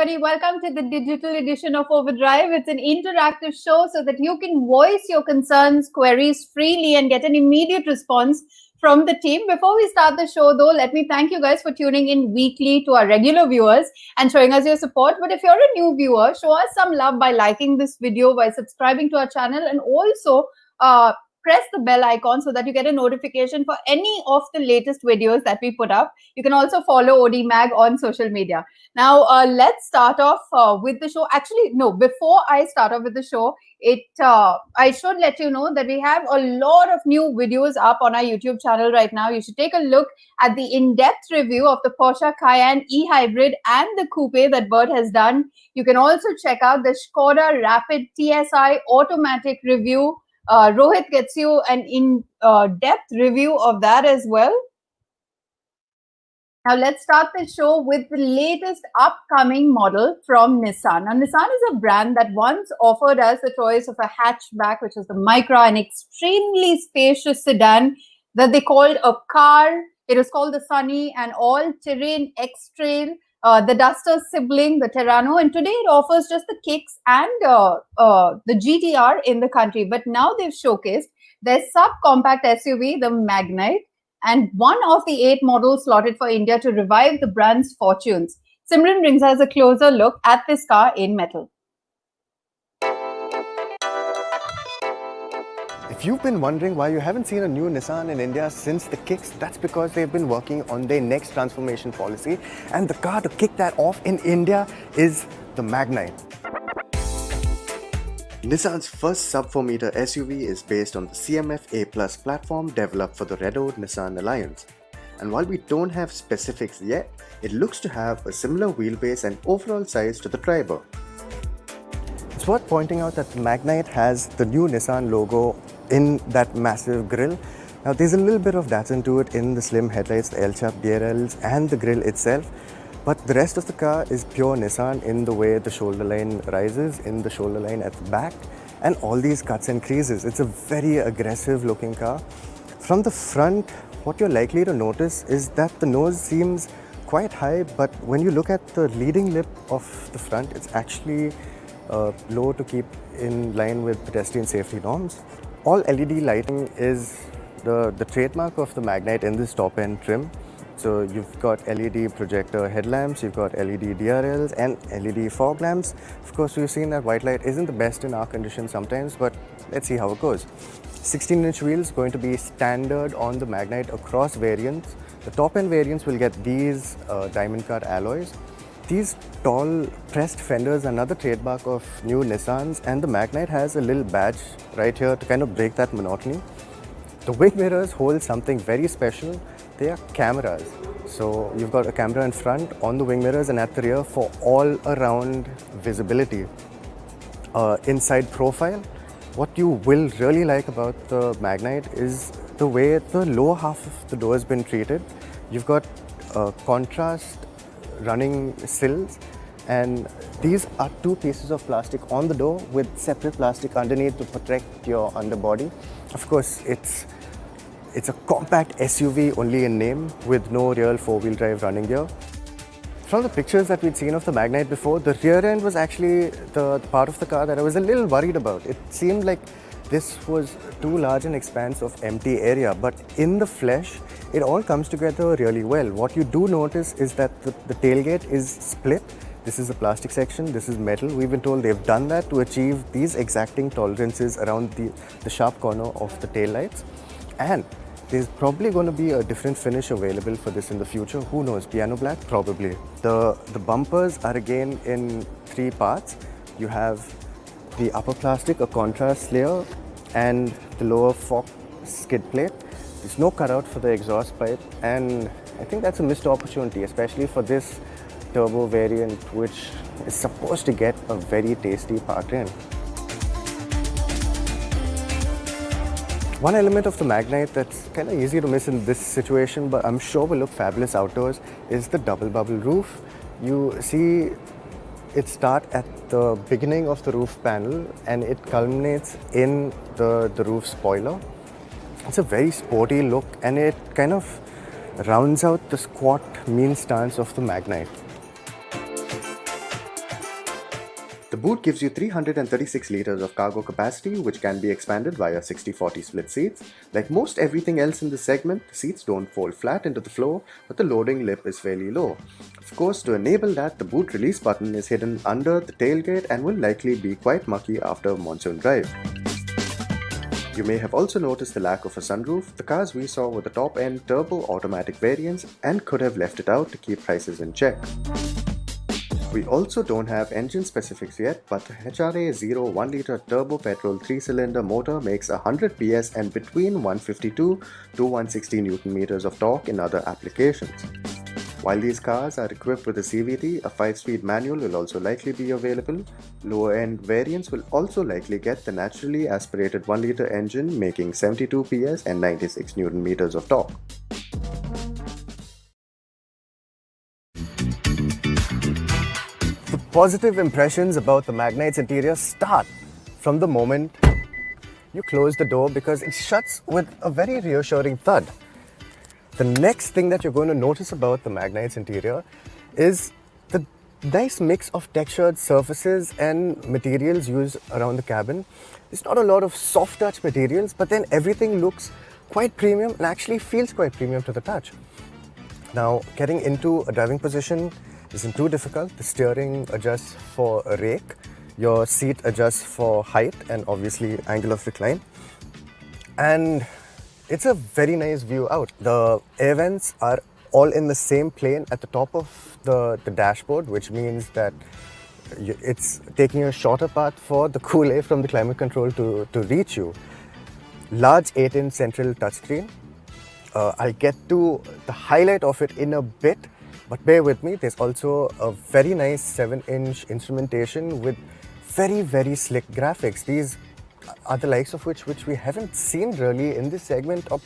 everybody. Welcome to the digital edition of Overdrive. It's an interactive show so that you can voice your concerns, queries freely and get an immediate response from the team. Before we start the show, though, let me thank you guys for tuning in weekly to our regular viewers and showing us your support. But if you're a new viewer, show us some love by liking this video, by subscribing to our channel, and also press the bell icon so that you get a notification for any of the latest videos that we put up. You can also follow OD Mag on social media. Now, let's start off with the show. Actually, no, before I start off with the show, I should let you know that we have a lot of new videos up on our YouTube channel right now. You should take a look at the in-depth review of the Porsche Cayenne e-hybrid and the coupe that Bert has done. You can also check out the Skoda Rapid TSI automatic review. Rohit gets you an in-depth review of that as well. Now, let's start the show with the latest upcoming model from Nissan. Now, Nissan is a brand that once offered us the choice of a hatchback, which is the Micra, an extremely spacious sedan that they called a car. It was called the Sunny, an all-terrain X-Trail, the Duster sibling, the Terrano, and today it offers just the kicks and the GTR in the country. But now they've showcased their subcompact SUV, the Magnite, and one of the 8 models slotted for India to revive the brand's fortunes. Simran brings us a closer look at this car in metal. If you've been wondering why you haven't seen a new Nissan in India since the kicks, that's because they've been working on their next transformation policy, and the car to kick that off in India is the Magnite. Nissan's first sub-4 meter SUV is based on the CMF A+ platform developed for the Renault-Nissan alliance. And while we don't have specifics yet, it looks to have a similar wheelbase and overall size to the Triber. It's worth pointing out that the Magnite has the new Nissan logo in that massive grille. Now there's a little bit of Datsun to it in the slim headlights, the L-sharp DRLs and the grille itself. But the rest of the car is pure Nissan in the way the shoulder line rises, in the shoulder line at the back, and all these cuts and creases. It's a very aggressive looking car. From the front, what you're likely to notice is that the nose seems quite high, but when you look at the leading lip of the front, it's actually low to keep in line with pedestrian safety norms. All LED lighting is the trademark of the Magnite in this top end trim. So you've got LED projector headlamps, you've got LED DRLs and LED fog lamps. Of course, we've seen that white light isn't the best in our conditions sometimes, but let's see how it goes. 16-inch wheels going to be standard on the Magnite across variants. The top end variants will get these diamond cut alloys. These tall pressed fenders are another trademark of new Nissans, and the Magnite has a little badge right here to kind of break that monotony. The wing mirrors hold something very special. They are cameras. So you've got a camera in front on the wing mirrors and at the rear for all around visibility. Inside profile, what you will really like about the Magnite is the way the lower half of the door has been treated. You've got contrast running sills, and these are 2 pieces of plastic on the door with separate plastic underneath to protect your underbody. Of course, it's a compact SUV only in name with no real 4-wheel drive running gear. From the pictures that we'd seen of the Magnite before, the rear end was actually the part of the car that I was a little worried about. It seemed like this was too large an expanse of empty area, but in the flesh, it all comes together really well. What you do notice is that the tailgate is split. This is a plastic section, this is metal. We've been told they've done that to achieve these exacting tolerances around the sharp corner of the tail lights. And there's probably going to be a different finish available for this in the future. Who knows? Piano black? Probably. The bumpers are again in 3 parts. You have the upper plastic, a contrast layer, and the lower fork skid plate. There's no cutout for the exhaust pipe, and I think that's a missed opportunity, especially for this turbo variant, which is supposed to get a very tasty powertrain. One element of the Magnite that's kind of easy to miss in this situation, but I'm sure will look fabulous outdoors, is the double bubble roof. You see it start at the beginning of the roof panel and it culminates in the roof spoiler. It's a very sporty look and it kind of rounds out the squat, mean stance of the Magnite. boot gives you 336 liters of cargo capacity, which can be expanded via 60-40 split seats. Like most everything else in this segment, the seats don't fold flat into the floor, but the loading lip is fairly low. Of course, to enable that, the boot release button is hidden under the tailgate and will likely be quite mucky after monsoon drive. You may have also noticed the lack of a sunroof. The cars we saw were the top-end turbo automatic variants and could have left it out to keep prices in check. We also don't have engine specifics yet, but the HRA0 1-litre turbo petrol 3-cylinder motor makes 100 PS and between 152 to 160 Nm of torque in other applications. While these cars are equipped with a CVT, a 5-speed manual will also likely be available. Lower-end variants will also likely get the naturally aspirated 1-litre engine making 72 PS and 96 Nm of torque. Positive impressions about the Magnite's interior start from the moment you close the door because it shuts with a very reassuring thud. The next thing that you're going to notice about the Magnite's interior is the nice mix of textured surfaces and materials used around the cabin. There's not a lot of soft touch materials, but then everything looks quite premium and actually feels quite premium to the touch. Now, getting into a driving position isn't too difficult. The steering adjusts for a rake, your seat adjusts for height and obviously angle of recline, and it's a very nice view out. The air vents are all in the same plane at the top of the dashboard, which means that it's taking a shorter path for the cool air from the climate control to reach you. Large 8-inch central touchscreen. I'll get to the highlight of it in a bit, but bear with me. There's also a very nice 7-inch instrumentation with very, very slick graphics. These are the likes of which we haven't seen really in this segment or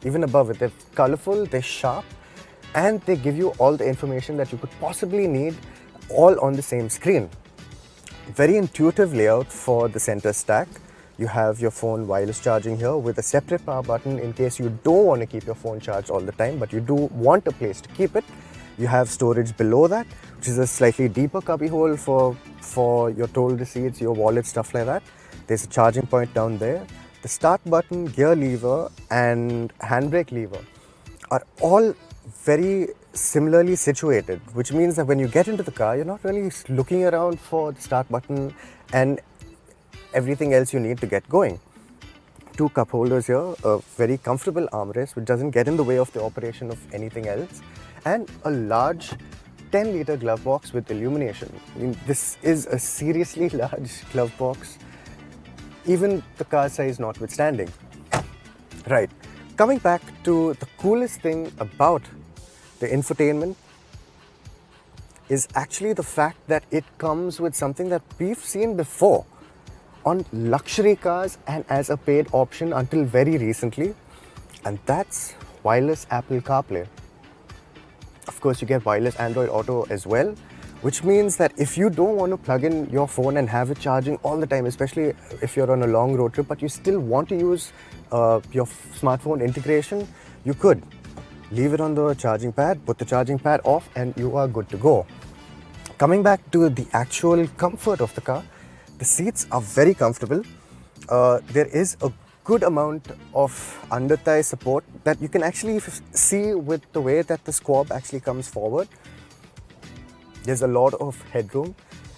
even above it. They're colorful, they're sharp, and they give you all the information that you could possibly need all on the same screen. Very intuitive layout for the center stack. You have your phone wireless charging here with a separate power button in case you don't want to keep your phone charged all the time, but you do want a place to keep it. You have storage below that, which is a slightly deeper cubby hole for your toll receipts, your wallet, stuff like that. There's a charging point down there. The start button, gear lever and handbrake lever are all very similarly situated, which means that when you get into the car, you're not really looking around for the start button and everything else you need to get going. 2 cup holders here, a very comfortable armrest which doesn't get in the way of the operation of anything else, and a large 10-litre glove box with illumination. I mean, this is a seriously large glove box, even the car size notwithstanding. Right, coming back to the coolest thing about the infotainment is actually the fact that it comes with something that we've seen before on luxury cars and as a paid option until very recently, and that's wireless Apple Carplay. Of course, you get wireless Android Auto as well, which means that if you don't want to plug in your phone and have it charging all the time, especially if you're on a long road trip, but you still want to use your smartphone integration, you could. Leave it on the charging pad, put the charging pad off, and you are good to go. Coming back to the actual comfort of the car, the seats are very comfortable. There is a good amount of under-thigh support that you can actually see with the way that the squab actually comes forward. There's a lot of headroom.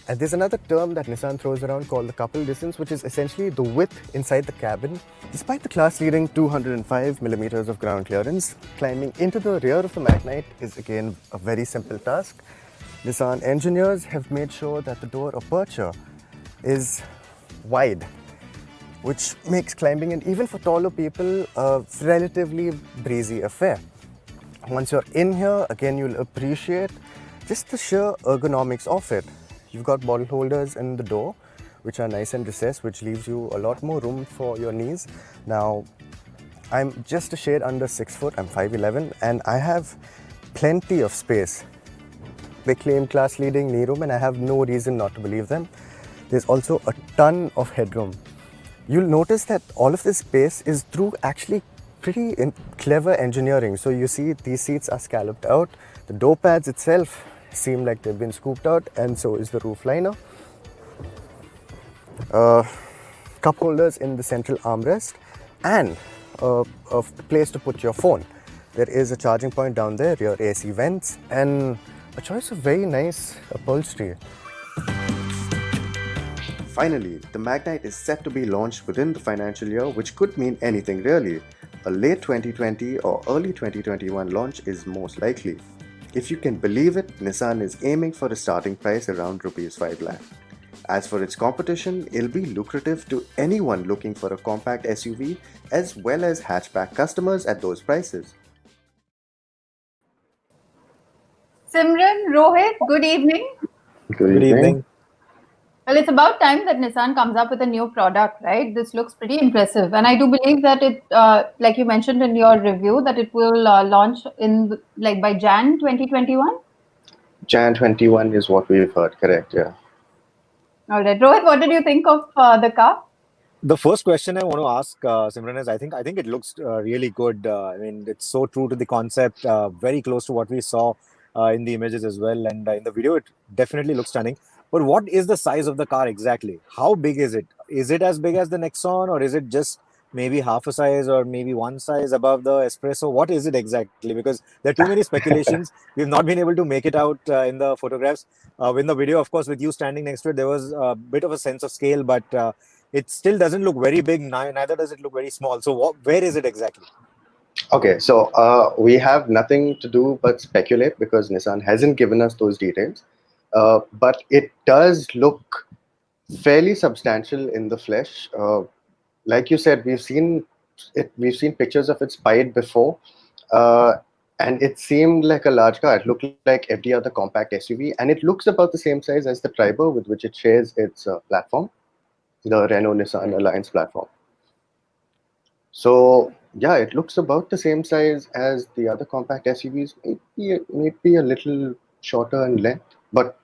And there's another term that Nissan throws around called the couple distance, which is essentially the width inside the cabin. Despite the class-leading 205 millimeters of ground clearance, climbing into the rear of the Magnite is again a very simple task. Nissan engineers have made sure that the door aperture is wide, which makes climbing in, even for taller people, a relatively breezy affair. Once you're in here, again, you'll appreciate just the sheer ergonomics of it. You've got bottle holders in the door, which are nice and recessed, which leaves you a lot more room for your knees. Now, I'm just a shade under 6 foot, I'm 5'11", and I have plenty of space. They claim class-leading knee room, and I have no reason not to believe them. There's also a ton of headroom. You'll notice that all of this space is through actually pretty clever engineering. So you see these seats are scalloped out. The door pads itself seem like they've been scooped out, and so is the roof liner. cup holders in the central armrest, and a place to put your phone. There is a charging point down there, rear AC vents, and a choice of very nice upholstery. Finally, the Magnite is set to be launched within the financial year, which could mean anything really. A late 2020 or early 2021 launch is most likely. If you can believe it, Nissan is aiming for a starting price around Rs 5 lakh. As for its competition, it'll be lucrative to anyone looking for a compact SUV as well as hatchback customers at those prices. Simran, Rohit, good evening. Good evening. Well, it's about time that Nissan comes up with a new product, right? This looks pretty impressive, and I do believe that it, like you mentioned in your review, that it will launch in like by Jan 2021. Jan 21 is what we've heard, correct? Yeah. All right, Rohit, what did you think of the car? The first question I want to ask Simran is, I think it looks really good. I mean, it's so true to the concept, very close to what we saw in the images as well, and in the video, it definitely looks stunning. But what is the size of the car exactly? How big is it? Is it as big as the Nexon, or is it just maybe half a size, or maybe one size above the Espresso? What is it exactly? Because there are too many speculations. We've not been able to make it out in the photographs. In the video, of course, with you standing next to it, there was a bit of a sense of scale, but it still doesn't look very big, neither does it look very small. So where is it exactly? Okay, so we have nothing to do but speculate because Nissan hasn't given us those details. But it does look fairly substantial in the flesh. Like you said, we've seen it. We've seen pictures of its Pied before, and it seemed like a large car. It looked like every other compact SUV, and it looks about the same size as the Triber with which it shares its platform, the Renault-Nissan Alliance platform. So yeah, it looks about the same size as the other compact SUVs, maybe a little shorter in length, but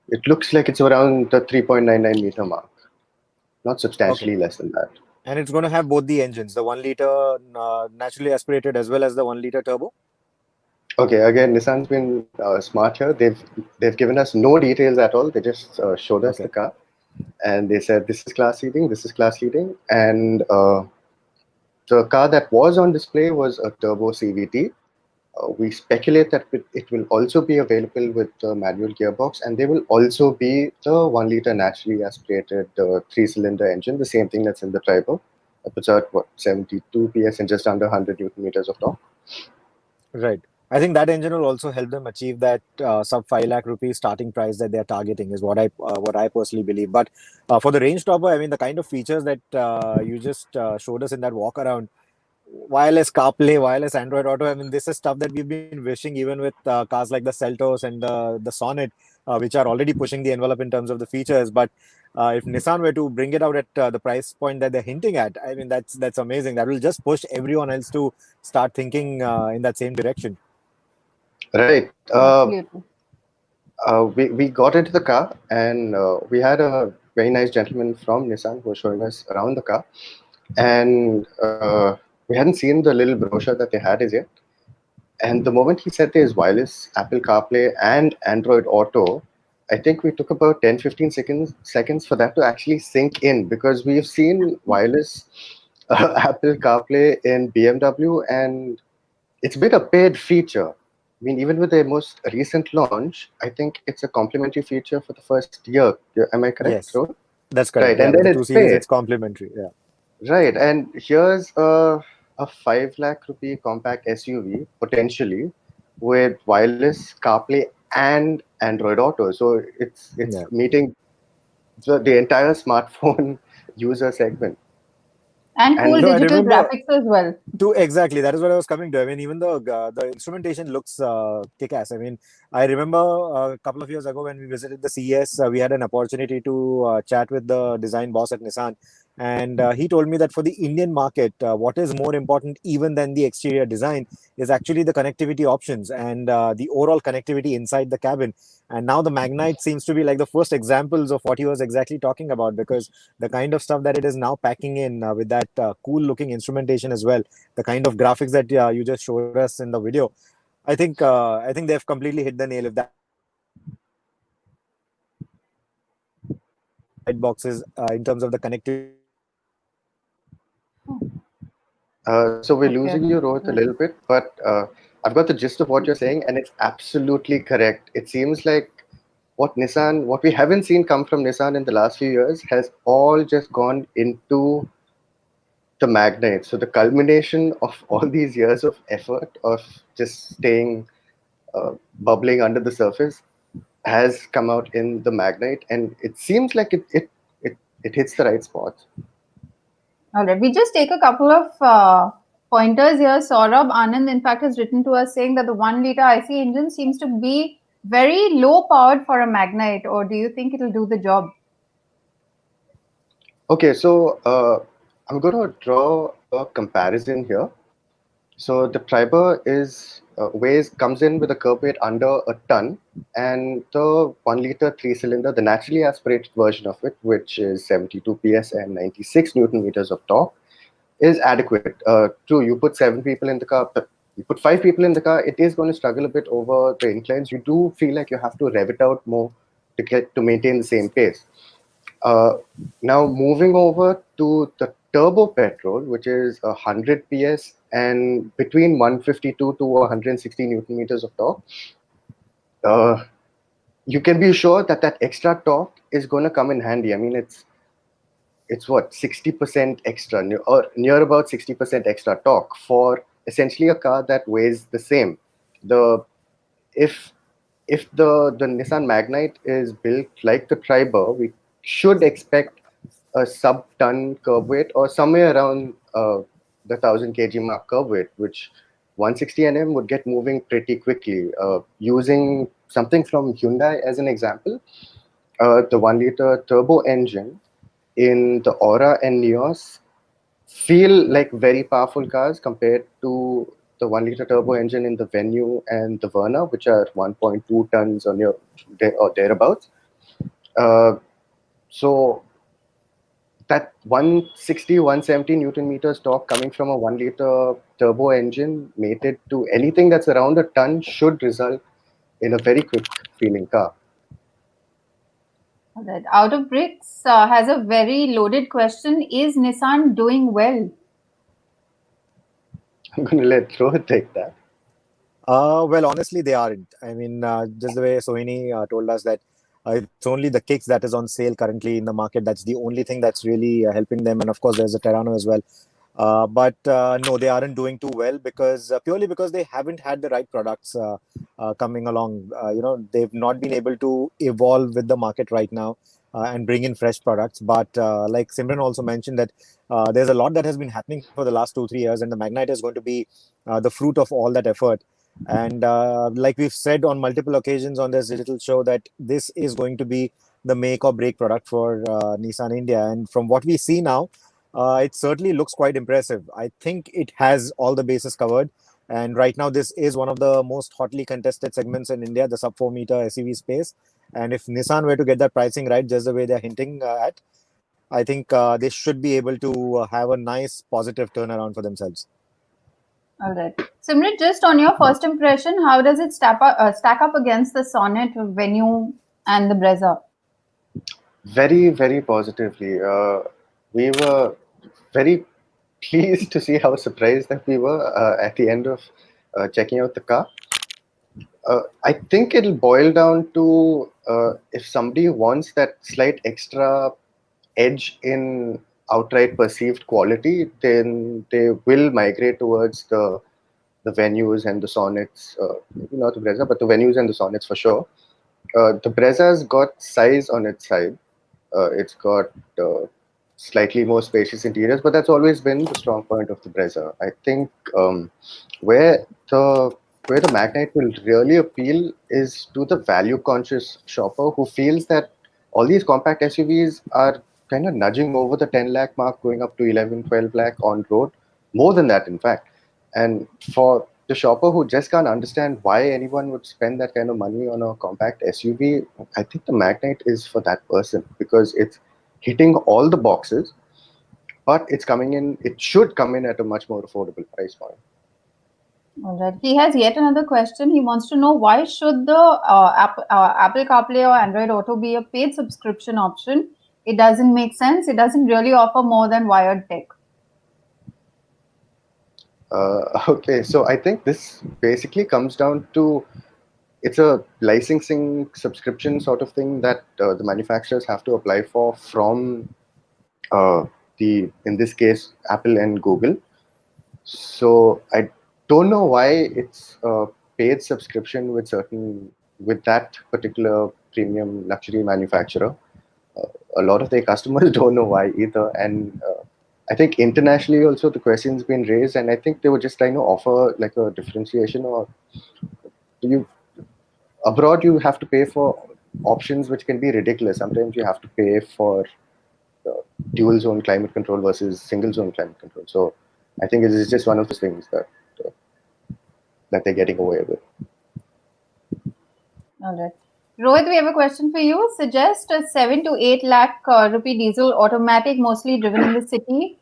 it looks like it's around the 3.99 meter mark, not substantially less than that. And it's going to have both the engines, the 1 liter naturally aspirated as well as the 1 liter turbo. Okay, again, Nissan's been smart here. They've given us no details at all. They just showed us the car, and they said this is class leading, this is class leading, and the car that was on display was a turbo CVT. We speculate that it will also be available with the manual gearbox, and there will also be the 1 liter naturally aspirated 3-cylinder engine, the same thing that's in the Triber. It puts out 72 PS and just under 100 Newton meters of torque. Right. I think that engine will also help them achieve that sub 5 lakh rupees starting price that they're targeting, is what I personally believe. But for the range topper, I mean, the kind of features that you just showed us in that walk around, wireless CarPlay, wireless Android Auto. I mean, this is stuff that we've been wishing even with cars like the Seltos and the Sonnet, which are already pushing the envelope in terms of the features. But if Nissan were to bring it out at the price point that they're hinting at, I mean, that's amazing. That will just push everyone else to start thinking in that same direction. Right. We got into the car, and we had a very nice gentleman from Nissan who was showing us around the car, and we hadn't seen the little brochure that they had as yet. And the moment he said there's wireless Apple CarPlay and Android Auto, I think we took about 10-15 seconds for that to actually sink in, because we've seen wireless Apple CarPlay in BMW, and it's been a paid feature. I mean, even with their most recent launch, I think it's a complimentary feature for the first year. Am I correct? Yes, that's correct. Right, yeah, and then the it's 2 Series, paid. it's complimentary. Yeah. Right, and here's a 5 lakh rupee compact SUV potentially with wireless CarPlay and Android Auto. So it's meeting the entire smartphone user segment. And cool digital graphics as well. Exactly, that is what I was coming to. I mean, even the instrumentation looks kick-ass. I mean, I remember a couple of years ago when we visited the CES, we had an opportunity to chat with the design boss at Nissan. And he told me that for the Indian market, what is more important even than the exterior design is actually the connectivity options and the overall connectivity inside the cabin. And now the Magnite seems to be like the first examples of what he was exactly talking about, because the kind of stuff that it is now packing in with that cool looking instrumentation as well, the kind of graphics that you just showed us in the video, I think they've completely hit the nail. If that boxes in terms of the connectivity. So we're Okay. losing you, Rohit, a little bit, but I've got the gist of what you're saying, and it's absolutely correct. It seems like what we haven't seen come from Nissan in the last few years has all just gone into the magnate. So the culmination of all these years of effort of just staying bubbling under the surface has come out in the magnate, and it seems like it hits the right spots. All right. We just take a couple of pointers here. Saurabh Anand, in fact, has written to us saying that the 1 liter IC engine seems to be very low powered for a Magnite, or do you think it'll do the job? Okay, so I'm going to draw a comparison here. So the Triber is comes in with a curb weight under a ton, and the 1 liter 3-cylinder, the naturally aspirated version of it, which is 72 PS and 96 Newton meters of torque, is adequate. True, you put 7 people in the car, you put 5 people in the car, it is going to struggle a bit over the inclines. You do feel like you have to rev it out more to maintain the same pace. Now moving over to the turbo petrol, which is 100 PS and between 152 to 160 Newton meters of torque, you can be sure that that extra torque is going to come in handy. I mean, it's what 60% extra, or near about 60% extra torque for essentially a car that weighs the same. The if the Nissan Magnite is built like the Triber, we should expect a sub-ton curb weight or somewhere around the 1000 kg mark curb weight, which 160 Nm would get moving pretty quickly. Using something from Hyundai as an example, the 1 liter turbo engine in the Aura and Neos feel like very powerful cars compared to the 1 liter turbo engine in the Venue and the Verna, which are 1.2 tons or thereabouts. So that 160, 170 Newton meters torque coming from a 1 liter turbo engine mated to anything that's around a ton should result in a very quick feeling car. All right. Out of Bricks has a very loaded question. Is Nissan doing well? I'm going to let Rohit take that. Well, honestly, they aren't. I mean, just the way Sohini told us that it's only the Kicks that is on sale currently in the market. That's the only thing that's really helping them. And of course, there's a Terrano as well. But no, they aren't doing too well because purely because they haven't had the right products coming along. They've not been able to evolve with the market right now and bring in fresh products. But like Simran also mentioned that there's a lot that has been happening for the last 2-3 years, and the Magnite is going to be the fruit of all that effort. And like we've said on multiple occasions on this digital show, that this is going to be the make or break product for Nissan India. And from what we see now, it certainly looks quite impressive. I think it has all the bases covered. And right now, this is one of the most hotly contested segments in India, the sub 4-meter SUV space. And if Nissan were to get that pricing right, just the way they're hinting at, I think they should be able to have a nice positive turnaround for themselves. All right. Simrit, just on your first impression, how does it stack up against the Sonnet, Venue, and the Brezza? Very, very positively. We were very pleased to see how surprised that we were at the end of checking out the car. I think it'll boil down to if somebody wants that slight extra edge in outright perceived quality, then they will migrate towards the Venues and the Sonnets. Maybe not the Brezza, but the Venues and the Sonnets for sure. The Brezza's got size on its side. It's got slightly more spacious interiors, but that's always been the strong point of the Brezza. I think where the Magnite will really appeal is to the value-conscious shopper who feels that all these compact SUVs are kind of nudging over the 10 lakh mark, going up to 11, 12 lakh on road, more than that, in fact. And for the shopper who just can't understand why anyone would spend that kind of money on a compact SUV, I think the Magnite is for that person because it's hitting all the boxes, but it should come in at a much more affordable price point. All right. He has yet another question. He wants to know why should the Apple CarPlay or Android Auto be a paid subscription option It doesn't make sense. It doesn't really offer more than wired tech. Okay, so I think this basically comes down to it's a licensing subscription sort of thing that the manufacturers have to apply for from in this case, Apple and Google. So I don't know why it's a paid subscription with that particular premium luxury manufacturer. A lot of their customers don't know why either, and I think internationally also the question's been raised, and I think they were just trying to offer like a differentiation. Or you abroad you have to pay for options which can be ridiculous. Sometimes you have to pay for dual zone climate control versus single zone climate control. So I think it is just one of those things that they're getting away with. All right. Rohit, we have a question for you. Suggest a 7 to 8 lakh rupee diesel automatic, mostly driven in the city.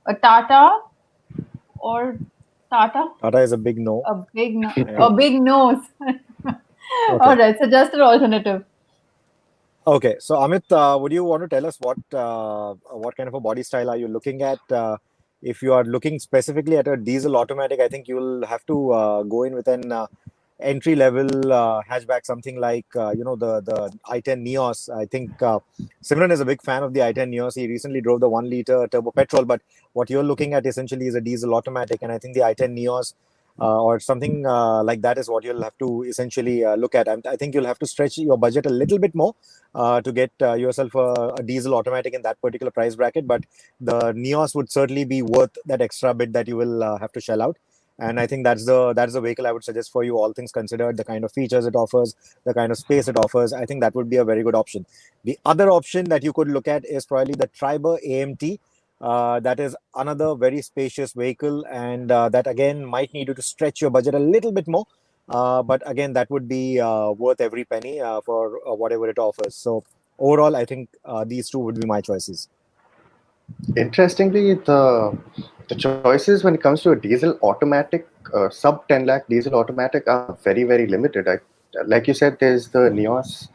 A Tata or Tata? Tata is a big no. A big no. Yeah. A big nose. Okay. All right. Suggest an alternative. Okay, so Amit, would you want to tell us what kind of a body style are you looking at? If you are looking specifically at a diesel automatic, I think you'll have to go in with an entry level hatchback, something like the i10 Neos. I think Simran is a big fan of the i10 Neos. He recently drove the 1 liter turbo petrol, but what you're looking at essentially is a diesel automatic, and I think the i10 Neos or something like that is what you'll have to essentially look at. I think you'll have to stretch your budget a little bit more to get yourself a diesel automatic in that particular price bracket, but the Neos would certainly be worth that extra bit that you will have to shell out. And I think that's the vehicle I would suggest for you, all things considered, the kind of features it offers, the kind of space it offers. I think that would be a very good option. The other option that you could look at is probably the Triber AMT. That is another very spacious vehicle, and that again might need you to stretch your budget a little bit more. But again, that would be worth every penny for whatever it offers. So overall, I think these two would be my choices. Interestingly, the choices when it comes to a diesel automatic, sub 10 lakh diesel automatic are very, very limited. Like you said, there's the Neos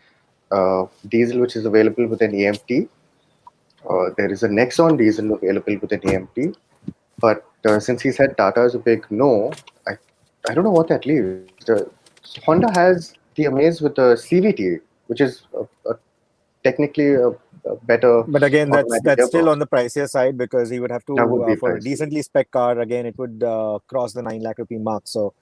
diesel, which is available with an EMT. There is a Nexon diesel available with an EMT. But since he said Tata is a big no, I don't know what that leaves. Honda has the Amaze with the CVT, which is technically a better. But again, that's gearbox. Still on the pricier side, because he would have to for pricey. a decently spec car. Again, it would cross the 9 lakh rupee mark. So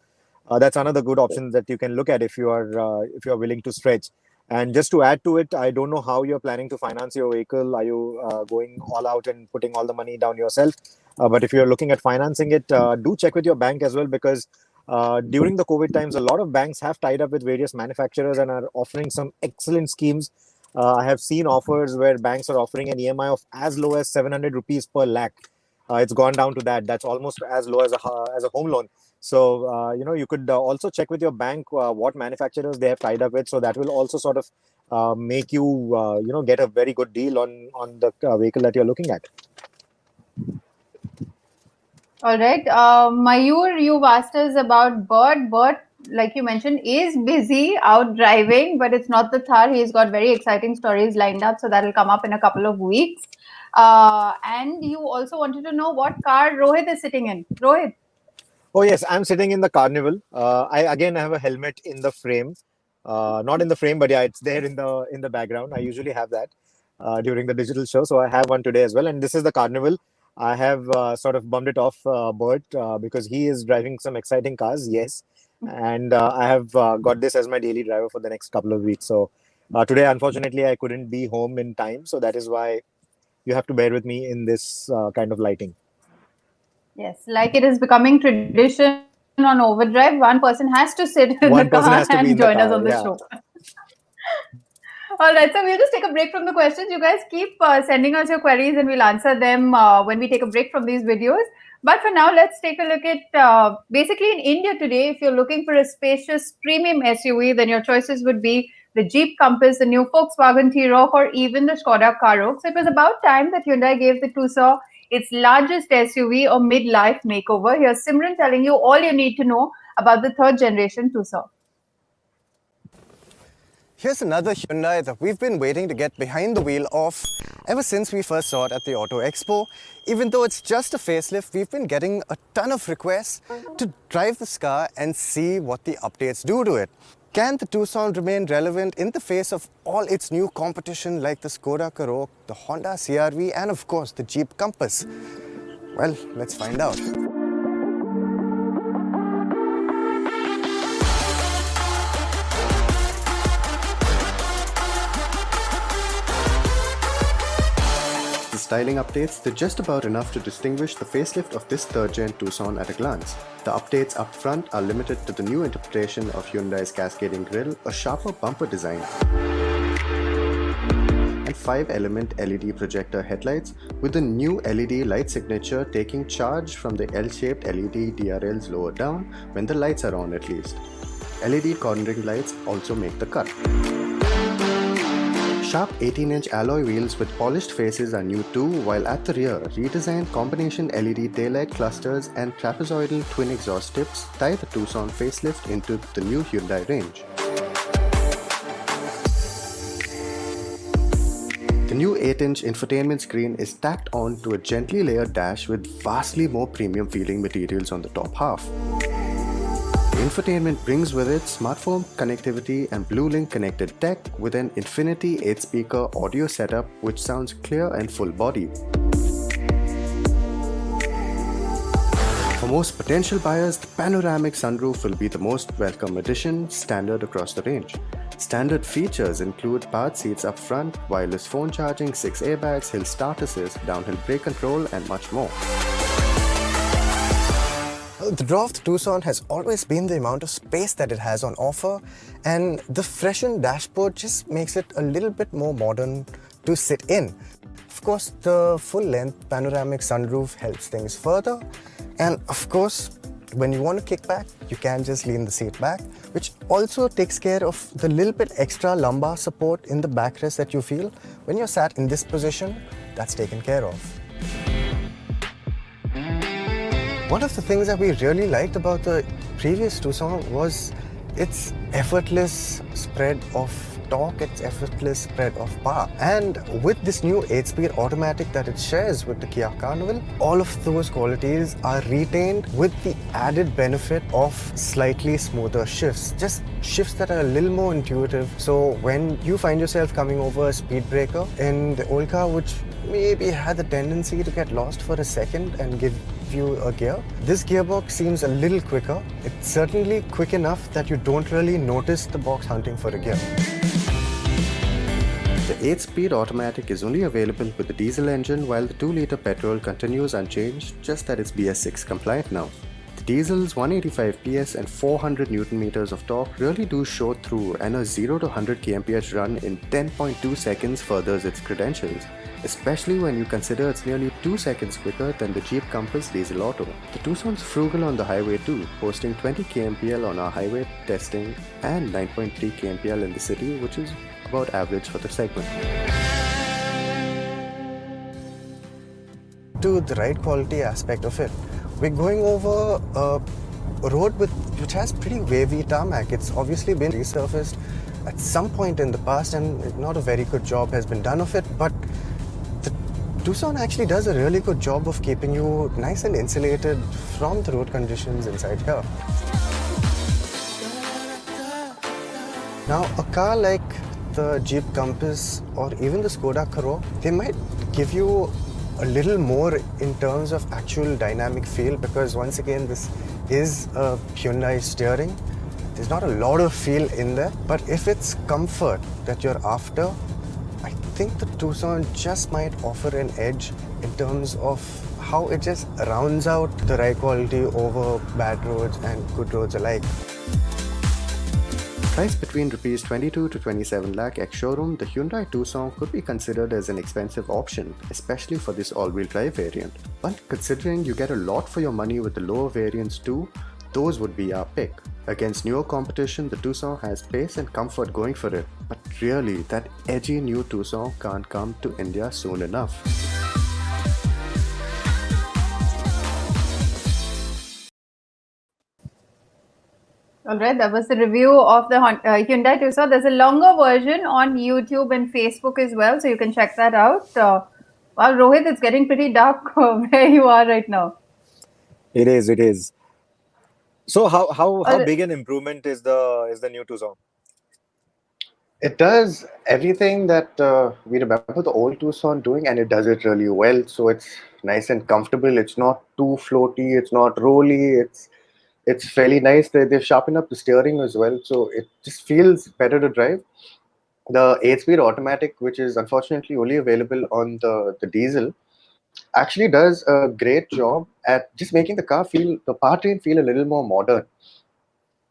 that's another good option that you can look at if you are willing to stretch. And just to add to it, I don't know how you're planning to finance your vehicle. Are you going all out and putting all the money down yourself? But if you're looking at financing it, do check with your bank as well, because during the COVID times, a lot of banks have tied up with various manufacturers and are offering some excellent schemes. I have seen offers where banks are offering an EMI of as low as 700 rupees per lakh. It's gone down to that. That's almost as low as a home loan. So, you could also check with your bank what manufacturers they have tied up with. So that will also sort of make you, get a very good deal on the vehicle that you're looking at. All right. Mayur, you've asked us about Bert. Bert, like you mentioned, is busy out driving, but it's not the Thar. He's got very exciting stories lined up. So that'll come up in a couple of weeks. And you also wanted to know what car Rohit is sitting in. Rohit. Oh, yes. I'm sitting in the Carnival. I have a helmet in the frame. Not in the frame, but yeah, it's there in the background. I usually have that during the digital show. So I have one today as well. And this is the Carnival. I have sort of bummed it off Bert because he is driving some exciting cars, yes. And I have got this as my daily driver for the next couple of weeks. So today, unfortunately, I couldn't be home in time. So that is why you have to bear with me in this kind of lighting. Yes, like it is becoming tradition on Overdrive, one person has to sit in the car and join us on the show. All right, so we'll just take a break from the questions. You guys keep sending us your queries and we'll answer them when we take a break from these videos. But for now, let's take a look at basically in India today, if you're looking for a spacious premium SUV, then your choices would be the Jeep Compass, the new Volkswagen T-Roc, or even the Skoda Karoq. So it was about time that Hyundai gave the Tucson its largest SUV or mid-life makeover. Here's Simran telling you all you need to know about the third generation Tucson. Here's another Hyundai that we've been waiting to get behind the wheel of ever since we first saw it at the Auto Expo. Even though it's just a facelift, we've been getting a ton of requests to drive this car and see what the updates do to it. Can the Tucson remain relevant in the face of all its new competition like the Skoda Karoq, the Honda CR-V and of course the Jeep Compass? Well, let's find out. The styling updates, they're just about enough to distinguish the facelift of this third-gen Tucson at a glance. The updates up front are limited to the new interpretation of Hyundai's cascading grille, a sharper bumper design, and 5-element LED projector headlights with a new LED light signature taking charge from the L-shaped LED DRLs lower down when the lights are on at least. LED cornering lights also make the cut. Sharp 18-inch alloy wheels with polished faces are new too, while at the rear, redesigned combination LED taillight clusters and trapezoidal twin exhaust tips tie the Tucson facelift into the new Hyundai range. The new 8-inch infotainment screen is tacked on to a gently layered dash with vastly more premium feeling materials on the top half. The infotainment brings with it smartphone connectivity and BlueLink connected tech with an Infinity 8-speaker audio setup which sounds clear and full body. For most potential buyers, the panoramic sunroof will be the most welcome addition, standard across the range. Standard features include powered seats up front, wireless phone charging, 6 airbags, hill start assist, downhill brake control and much more. The draw of the Tucson has always been the amount of space that it has on offer, and the freshened dashboard just makes it a little bit more modern to sit in. Of course, the full-length panoramic sunroof helps things further, and of course, when you want to kick back, you can just lean the seat back, which also takes care of the little bit extra lumbar support in the backrest that you feel. When you're sat in this position, that's taken care of. One of the things that we really liked about the previous Tucson was its effortless spread of torque, its effortless spread of power. And with this new 8-speed automatic that it shares with the Kia Carnival, all of those qualities are retained with the added benefit of slightly smoother shifts. Just shifts that are a little more intuitive. So when you find yourself coming over a speed breaker in the old car, which maybe had the tendency to get lost for a second and give you a gear, this gearbox seems a little quicker. It's certainly quick enough that you don't really notice the box hunting for a gear. The 8-speed automatic is only available with the diesel engine, while the 2-litre petrol continues unchanged, just that it's BS6 compliant now. The diesel's 185 PS and 400 Nm of torque really do show through, and a 0 to 100 kmph run in 10.2 seconds furthers its credentials, especially when you consider it's nearly 2 seconds quicker than the Jeep Compass Diesel Auto. The Tucson's frugal on the highway too, posting 20 kmpl on our highway testing and 9.3 kmpl in the city, which is about average for the segment. To the ride quality aspect of it, we're going over a road which has pretty wavy tarmac. It's obviously been resurfaced at some point in the past and not a very good job has been done of it, but the Tucson actually does a really good job of keeping you nice and insulated from the road conditions inside here. Now, a car like the Jeep Compass or even the Skoda Karoq, they might give you a little more in terms of actual dynamic feel, because once again this is a Hyundai steering. There's not a lot of feel in there, but if it's comfort that you're after, I think the Tucson just might offer an edge in terms of how it just rounds out the ride quality over bad roads and good roads alike. Priced between Rs 22 to 27 lakh ex-showroom, the Hyundai Tucson could be considered as an expensive option, especially for this all-wheel drive variant. But considering you get a lot for your money with the lower variants too, those would be our pick. Against newer competition, the Tucson has pace and comfort going for it. But really, that edgy new Tucson can't come to India soon enough. All right, that was the review of the Hyundai Tucson. There's a longer version on YouTube and Facebook as well, so you can check that out. Wow, Rohit, it's getting pretty dark where you are right now. It is. It is. So how All big an improvement is the new Tucson? It does everything that we remember the old Tucson doing, and it does it really well. So it's nice and comfortable. It's not too floaty. It's not rolly. It's fairly nice. They've sharpened up the steering as well, so it just feels better to drive. The 8-speed automatic, which is unfortunately only available on the diesel, actually does a great job at just making the powertrain feel a little more modern.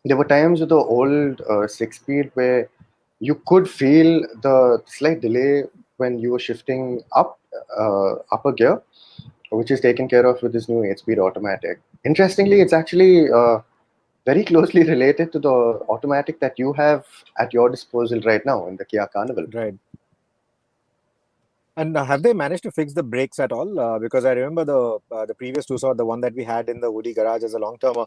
There were times with the old 6-speed where you could feel the slight delay when you were shifting upper gear, which is taken care of with this new 8-speed automatic. Interestingly, it's actually very closely related to the automatic that you have at your disposal right now in the Kia Carnival. Right. And have they managed to fix the brakes at all? Because I remember the previous Tucson, the one that we had in the Woody garage as a long termer,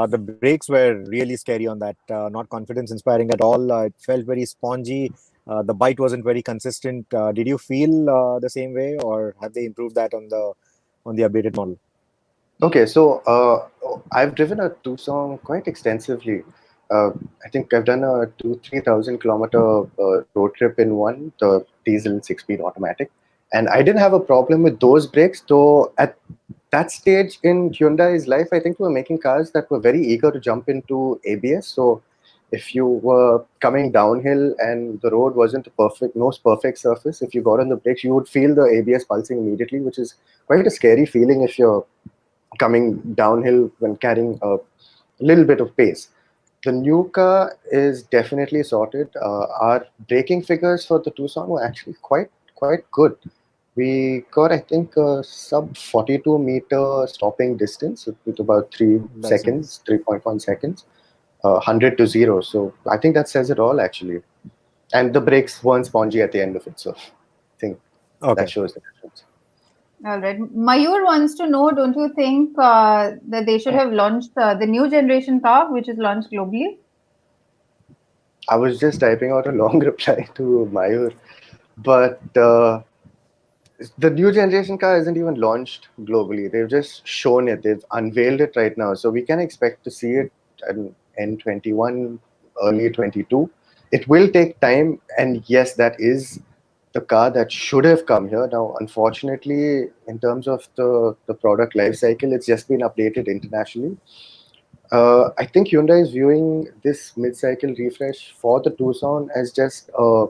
the brakes were really scary on that. Not confidence inspiring at all. It felt very spongy. The bite wasn't very consistent. Did you feel the same way, or have they improved that on the updated model? Okay, so I've driven a Tucson quite extensively. I think I've done a 3,000 kilometer road trip in one, the diesel 6-speed automatic, and I didn't have a problem with those brakes. Though at that stage in Hyundai's life, I think we were making cars that were very eager to jump into ABS. So if you were coming downhill and the road wasn't a most perfect surface, if you got on the brakes, you would feel the ABS pulsing immediately, which is quite a scary feeling if you're coming downhill when carrying a little bit of pace. The new car is definitely sorted. Our braking figures for the Tucson were actually quite good. We got, I think, a sub 42 meter stopping distance with about 3.1 seconds, 100 to 0. So I think that says it all, actually. And the brakes weren't spongy at the end of it. So I think that shows the difference. All right. Mayur wants to know, don't you think that they should have launched the new generation car, which is launched globally? I was just typing out a long reply to Mayur, but the new generation car isn't even launched globally. They've just shown it. They've unveiled it right now. So we can expect to see it in N21, early 22. It will take time. And yes, that is the car that should have come here. Now, unfortunately, in terms of the product life cycle, it's just been updated internationally. I think Hyundai is viewing this mid-cycle refresh for the Tucson as just an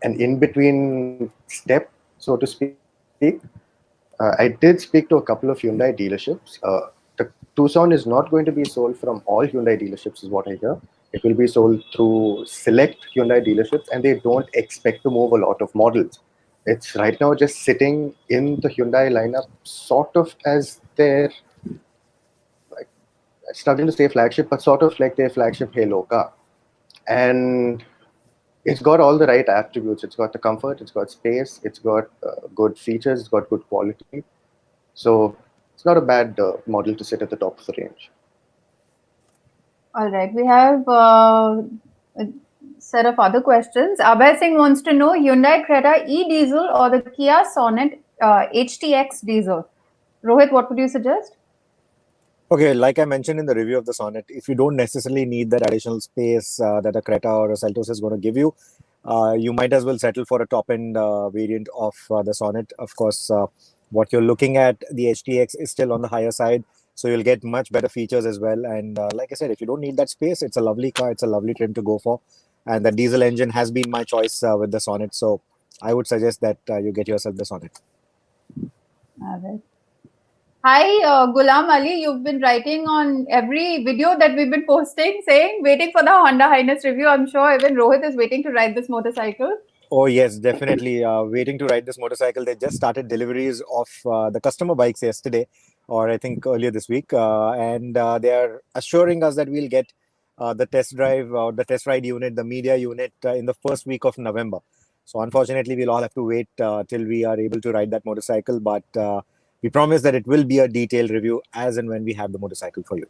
in-between step, so to speak. I did speak to a couple of Hyundai dealerships. The Tucson is not going to be sold from all Hyundai dealerships, is what I hear. It will be sold through select Hyundai dealerships, and they don't expect to move a lot of models. It's right now just sitting in the Hyundai lineup, sort of as their, like, struggling to say flagship, but sort of like their flagship Halo car. And it's got all the right attributes. It's got the comfort, it's got space, it's got good features, it's got good quality. So it's not a bad model to sit at the top of the range. All right. We have a set of other questions. Abhay Singh wants to know Hyundai Creta e-diesel or the Kia Sonet HTX diesel. Rohit, what would you suggest? Okay, like I mentioned in the review of the Sonet, if you don't necessarily need that additional space that a Creta or a Seltos is going to give you, you might as well settle for a top-end variant of the Sonet. Of course, what you're looking at, the HTX is still on the higher side, so you'll get much better features as well. And like I said, if you don't need that space, it's a lovely car. It's a lovely trim to go for. And the diesel engine has been my choice with the Sonet, so I would suggest that you get yourself the Sonet. All right. Hi, Ghulam Ali. You've been writing on every video that we've been posting, saying, waiting for the Honda Highness review. I'm sure even Rohit is waiting to ride this motorcycle. Oh, yes, definitely. Waiting to ride this motorcycle. They just started deliveries of the customer bikes yesterday, or I think earlier this week. And they are assuring us that we'll get the test drive or the test ride unit, the media unit in the first week of November. So unfortunately, we'll all have to wait till we are able to ride that motorcycle. But we promise that it will be a detailed review as and when we have the motorcycle for you.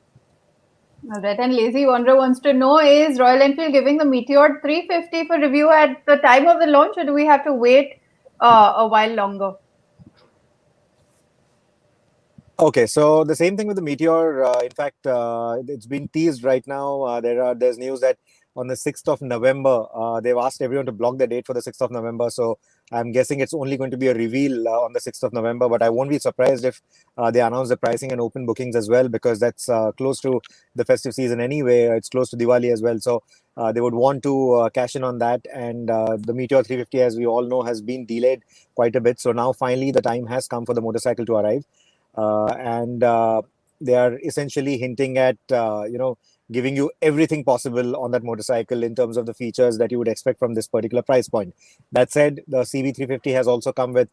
All right, and Lazy Wanderer wants to know, is Royal Enfield giving the Meteor 350 for review at the time of the launch, or do we have to wait a while longer? Okay, so the same thing with the Meteor. In fact, it's been teased right now. There's news that on the 6th of November, they've asked everyone to block the date for the 6th of November. So I'm guessing it's only going to be a reveal on the 6th of November. But I won't be surprised if they announce the pricing and open bookings as well, because that's close to the festive season anyway. It's close to Diwali as well. So they would want to cash in on that. And the Meteor 350, as we all know, has been delayed quite a bit. So now finally the time has come for the motorcycle to arrive. And they are essentially hinting at giving you everything possible on that motorcycle in terms of the features that you would expect from this particular price point. That said, the CB350 has also come with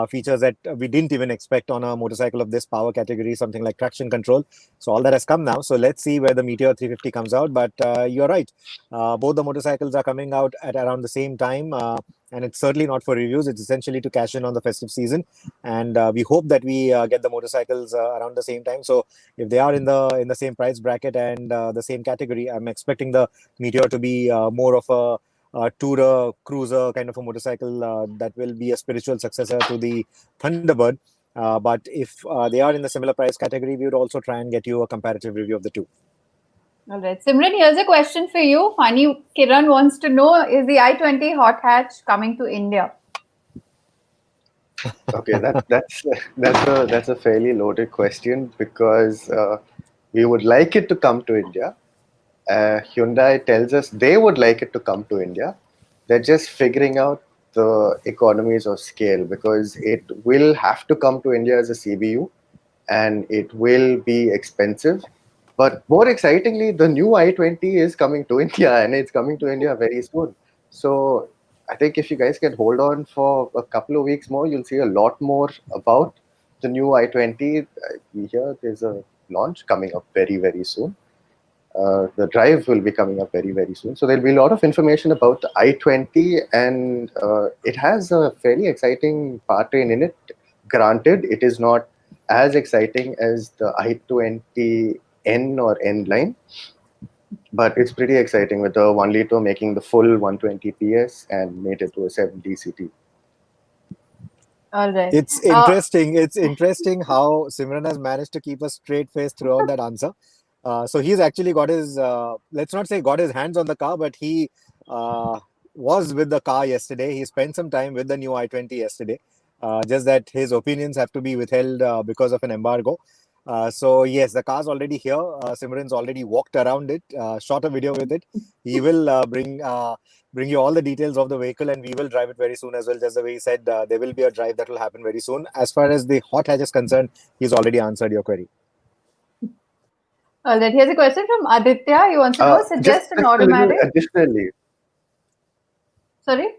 features that we didn't even expect on a motorcycle of this power category, something like traction control. So all that has come now. So let's see where the Meteor 350 comes out. But you're right. Both the motorcycles are coming out at around the same time. And it's certainly not for reviews. It's essentially to cash in on the festive season. And we hope that we get the motorcycles around the same time. So if they are in the same price bracket and the same category, I'm expecting the Meteor to be more of a tourer, cruiser kind of a motorcycle that will be a spiritual successor to the Thunderbird. But if they are in the similar price category, we would also try and get you a comparative review of the two. All right, Simran, here's a question for you. Funny Kiran wants to know, is the i20 hot hatch coming to India? Okay, that's a fairly loaded question, because we would like it to come to India. Hyundai tells us they would like it to come to India. They're just figuring out the economies of scale, because it will have to come to India as a CBU, and it will be expensive. But more excitingly, the new i20 is coming to India, and it's coming to India very soon. So I think if you guys can hold on for a couple of weeks more, you'll see a lot more about the new i20. We hear there's a launch coming up very, very soon. The drive will be coming up very, very soon. So there'll be a lot of information about the i20, and it has a fairly exciting powertrain in it. Granted, it is not as exciting as the i20N or N line, but it's pretty exciting with the 1 liter making the full 120 PS and made it to a 70 CT. All right. It's interesting. It's interesting how Simran has managed to keep a straight face throughout that answer. So he's actually got his, let's not say got his hands on the car, but he was with the car yesterday. He spent some time with the new i20 yesterday. Just that his opinions have to be withheld because of an embargo. So yes, the car's already here. Simran's already walked around it, shot a video with it. He will bring you all the details of the vehicle, and we will drive it very soon as well. Just the way he said, there will be a drive that will happen very soon. As far as the hot hatch is concerned, he's already answered your query. All right, here's a question from Aditya. He wants to know, suggest an automatic. Additionally, Sorry?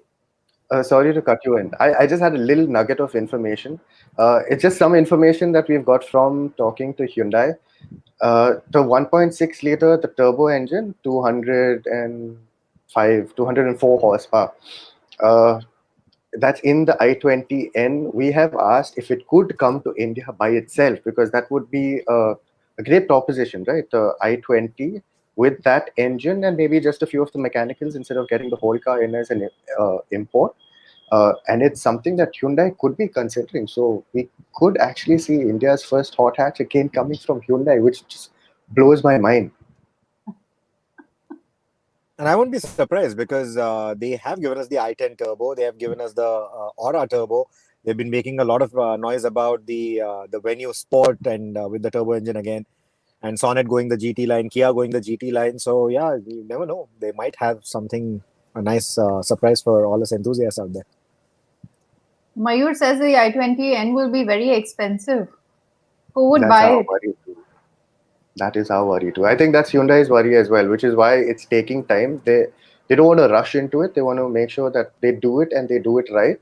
sorry to cut you in. I just had a little nugget of information. It's just some information that we've got from talking to Hyundai. The 1.6 liter, the turbo engine, 204 horsepower. That's in the i20N. We have asked if it could come to India by itself, because that would be a great proposition, right? The i20 with that engine and maybe just a few of the mechanicals instead of getting the whole car in as an import. And it's something that Hyundai could be considering. So we could actually see India's first hot hatch again coming from Hyundai, which just blows my mind. And I won't be surprised, because they have given us the i10 turbo. They have given us the Aura turbo. They've been making a lot of noise about the Venue Sport and with the turbo engine again. And Sonnet going the GT line, Kia going the GT line. So yeah, you never know. They might have something, a nice surprise for all us enthusiasts out there. Mayur says the i20N will be very expensive. Who would That's buy our it? worry too. That is our worry too. I think that's Hyundai's worry as well, which is why it's taking time. They don't want to rush into it. They want to make sure that they do it and they do it right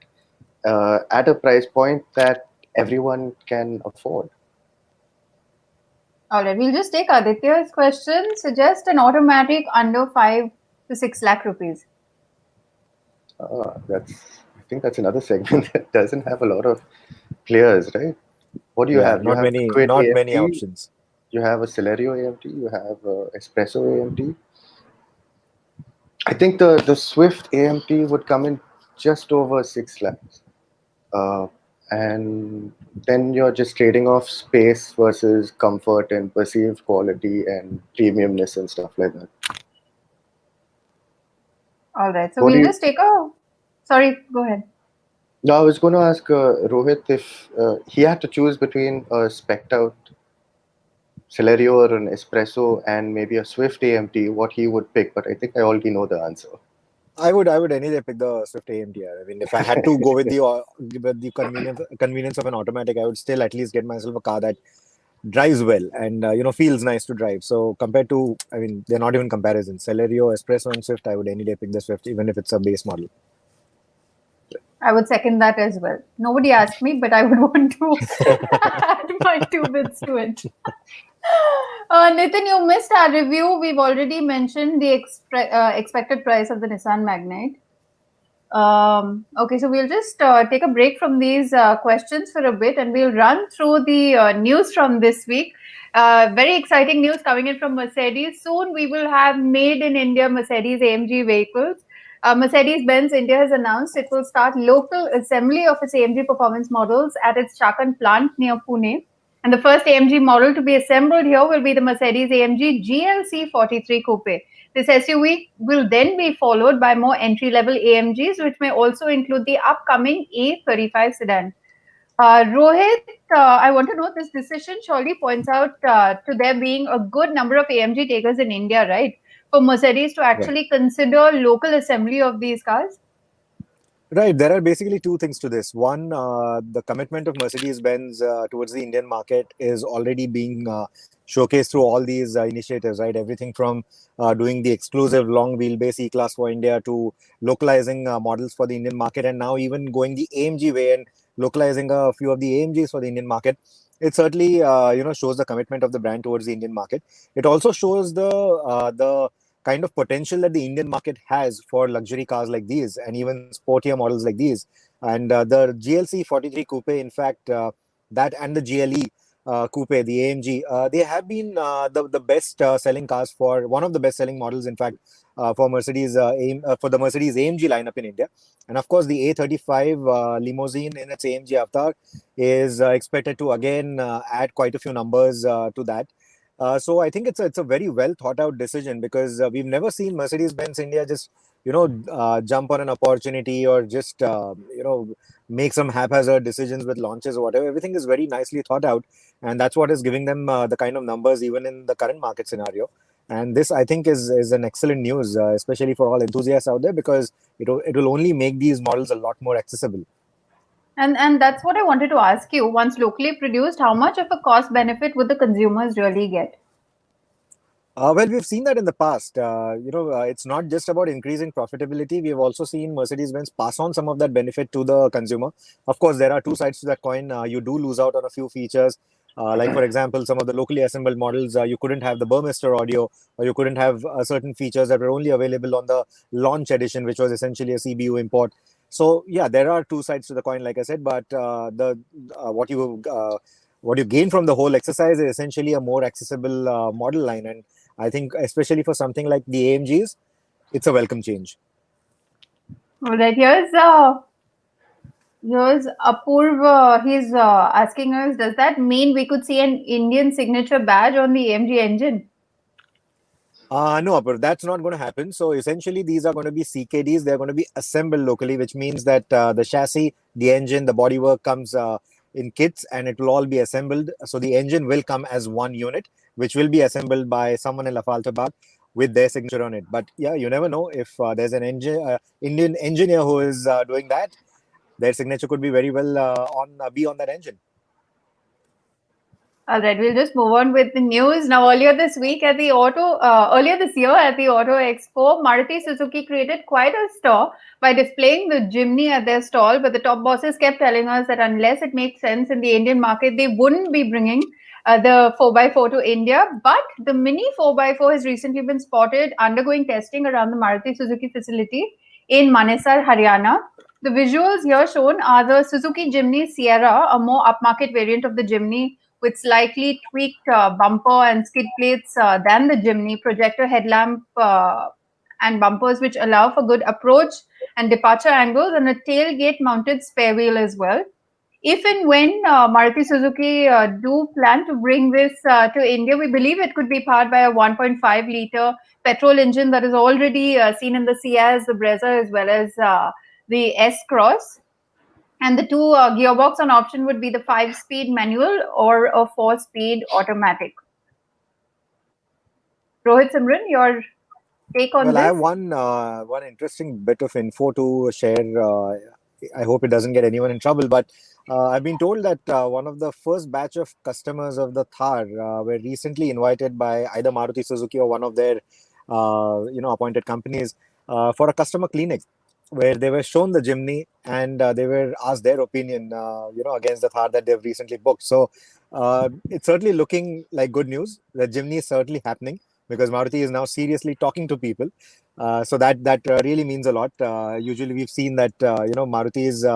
at a price point that everyone can afford. All right, we'll just take Aditya's question. Suggest an automatic under 5 to 6 lakh rupees. I think that's another segment that doesn't have a lot of players, right? What do you have? Not You have many, Quid not many AFT, options. you have a Celerio AMT, you have a Espresso AMT. I think the Swift AMT would come in just over 6 lakhs. Uh, and then you're just trading off space versus comfort and perceived quality and premiumness and stuff like that. All right. So What do we'll you- just take a. Sorry, go ahead. No, I was going to ask Rohit if he had to choose between a spec'd out Celerio or an Espresso and maybe a Swift AMT, what he would pick. But I think I already know the answer. I would any day pick the Swift AMT. I mean, if I had to go with the convenience of an automatic, I would still at least get myself a car that drives well and feels nice to drive. So compared to, I mean, they're not even comparisons. Celerio, Espresso, and Swift, I would any day pick the Swift, even if it's a base model. I would second that as well. Nobody asked me, but I would want to add my 2 bits to it. Nitin, you missed our review. We've already mentioned the expected price of the Nissan Magnite. Okay, so we'll just take a break from these questions for a bit and we'll run through the news from this week. Very exciting news coming in from Mercedes. Soon we will have made in India Mercedes-AMG vehicles. Mercedes-Benz India has announced it will start local assembly of its AMG performance models at its Chakan plant near Pune. And the first AMG model to be assembled here will be the Mercedes-AMG GLC 43 Coupe. This SUV will then be followed by more entry-level AMGs, which may also include the upcoming A35 sedan. Rohit, I want to know, this decision surely points out to there being a good number of AMG takers in India, right? For Mercedes to actually consider local assembly of these cars? Right. There are basically two things to this. One, the commitment of Mercedes-Benz towards the Indian market is already being showcased through all these initiatives, right? Everything from doing the exclusive long wheelbase E-Class for India to localizing models for the Indian market, and now even going the AMG way and localizing a few of the AMGs for the Indian market. It certainly, shows the commitment of the brand towards the Indian market. It also shows the kind of potential that the Indian market has for luxury cars like these and even sportier models like these. And the GLC 43 Coupe, in fact, that and the GLE Coupe, the AMG, they have been the best selling cars for one of the best selling models, in fact, for Mercedes for the Mercedes AMG lineup in India. And of course, the A35 limousine in its AMG avatar is expected to again add quite a few numbers to that. So I think it's a very well thought out decision, because we've never seen Mercedes-Benz India just jump on an opportunity or just make some haphazard decisions with launches or whatever. Everything is very nicely thought out, and that's what is giving them the kind of numbers even in the current market scenario. And this, I think, is an excellent news, especially for all enthusiasts out there, because it will only make these models a lot more accessible. And that's what I wanted to ask you. Once locally produced, how much of a cost benefit would the consumers really get? Well, we've seen that in the past. It's not just about increasing profitability. We've also seen Mercedes-Benz pass on some of that benefit to the consumer. Of course, there are two sides to that coin. You do lose out on a few features. Like, for example, some of the locally assembled models, you couldn't have the Burmester audio, or you couldn't have certain features that were only available on the launch edition, which was essentially a CBU import. So, yeah, there are two sides to the coin, like I said, but what you gain from the whole exercise is essentially a more accessible model line. And I think, especially for something like the AMGs, it's a welcome change. All right, here's Apurv. He's asking us, does that mean we could see an Indian signature badge on the AMG engine? No, but that's not going to happen. So essentially, these are going to be CKDs. They're going to be assembled locally, which means that the chassis, the engine, the bodywork comes in kits, and it will all be assembled. So the engine will come as one unit, which will be assembled by someone in Lafaltabad with their signature on it. But yeah, you never know if there's an Indian engineer who is doing that. Their signature could be very well be on that engine. All right, we'll just move on with the news. Now, earlier this year at the Auto Expo, Maruti Suzuki created quite a stir by displaying the Jimny at their stall. But the top bosses kept telling us that unless it makes sense in the Indian market, they wouldn't be bringing the 4x4 to India. But the Mini 4x4 has recently been spotted undergoing testing around the Maruti Suzuki facility in Manesar, Haryana. The visuals here shown are the Suzuki Jimny Sierra, a more upmarket variant of the Jimny, with slightly tweaked bumper and skid plates than the Jimny, projector headlamp and bumpers which allow for good approach and departure angles, and a tailgate mounted spare wheel as well. If and when Maruti Suzuki do plan to bring this to India, we believe it could be powered by a 1.5 liter petrol engine that is already seen in the Ciaz, the Brezza, as well as the S-Cross. And the two gearbox on option would be the 5-speed manual or a 4-speed automatic. Rohit, Simran, your take on Well, this? I have one interesting bit of info to share. I hope it doesn't get anyone in trouble, but I've been told that one of the first batch of customers of the Thar were recently invited by either Maruti Suzuki or one of their appointed companies for a customer clinic, where they were shown the Jimny and they were asked their opinion against the Thar that they've recently booked. So it's certainly looking like good news. The Jimny is certainly happening, because Maruti is now seriously talking to people. So that really means a lot. Usually we've seen that Maruti is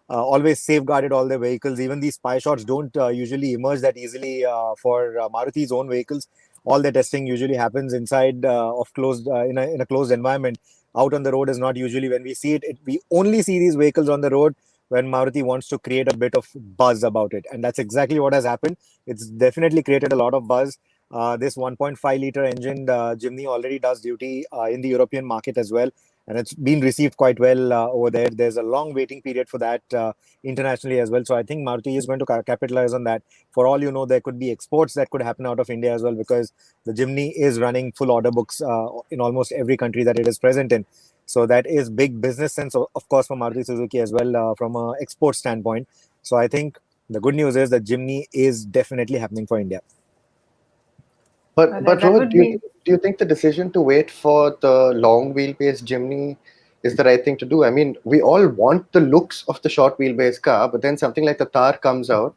always safeguarded all their vehicles. Even these spy shots don't usually emerge that easily for Maruti's own vehicles. All the testing usually happens inside of closed in a closed environment. Out on the road is not usually when we see it. We only see these vehicles on the road when Maruti wants to create a bit of buzz about it, and that's exactly what has happened. It's definitely created a lot of buzz. This 1.5 liter engine, Jimny, already does duty in the European market as well, and it's been received quite well over there. There's a long waiting period for that internationally as well. So I think Maruti is going to capitalize on that. For all you know, there could be exports that could happen out of India as well, because the Jimny is running full order books in almost every country that it is present in. So that is big business sense, of course, for Maruti Suzuki as well from an export standpoint. So I think the good news is that Jimny is definitely happening for India. But that Rohit, would do you think the decision to wait for the long wheelbase Jimny is the right thing to do? I mean, we all want the looks of the short wheelbase car, but then something like the Thar comes out,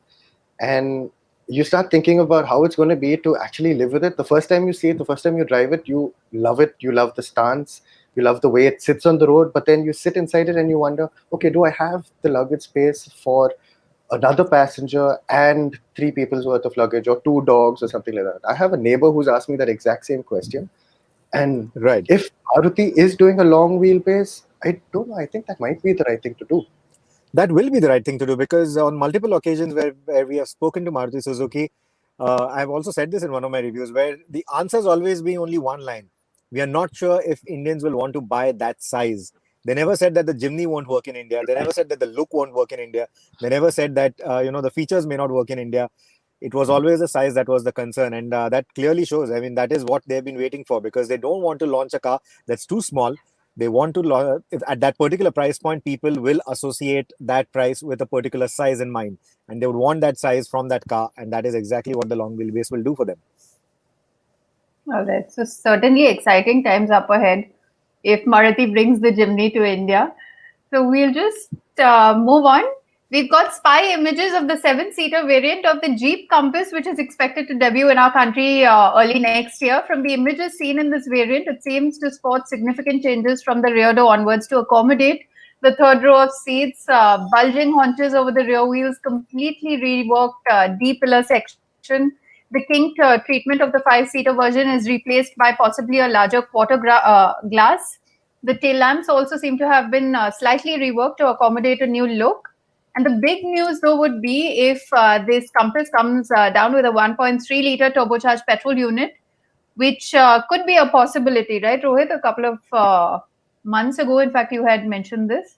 and you start thinking about how it's going to be to actually live with it. The first time you see it, the first time you drive it, you love it. You love the stance. You love the way it sits on the road. But then you sit inside it and you wonder, okay, do I have the luggage space for another passenger and 3 people's worth of luggage, or 2 dogs or something like that? I have a neighbor who's asked me that exact same question. And Right. if Maruti is doing a long wheelbase, I don't know. I think that might be the right thing to do. That will be the right thing to do, because on multiple occasions where we have spoken to Maruti Suzuki, I've also said this in one of my reviews, where the answer has always been only one line. We are not sure if Indians will want to buy that size. They never said that the Jimny won't work in India. They never said that the look won't work in India. They never said that the features may not work in India. It was always the size that was the concern, and that clearly shows. I mean, that is what they've been waiting for, because they don't want to launch a car that's too small. They want to at that particular price point, people will associate that price with a particular size in mind, and they would want that size from that car, and that is exactly what the long wheelbase will do for them. All right. So certainly exciting times up ahead if Maruti brings the Jimny to India. So we'll just move on. We've got spy images of the 7-seater variant of the Jeep Compass, which is expected to debut in our country early next year. From the images seen in this variant, it seems to sport significant changes from the rear door onwards to accommodate the third row of seats, bulging haunches over the rear wheels, completely reworked D-pillar section. The kinked treatment of the 5-seater version is replaced by possibly a larger quarter glass. The tail lamps also seem to have been slightly reworked to accommodate a new look. And the big news, though, would be if this Compass comes down with a 1.3 liter turbocharged petrol unit, which could be a possibility, right, Rohit? A couple of months ago, in fact, you had mentioned this.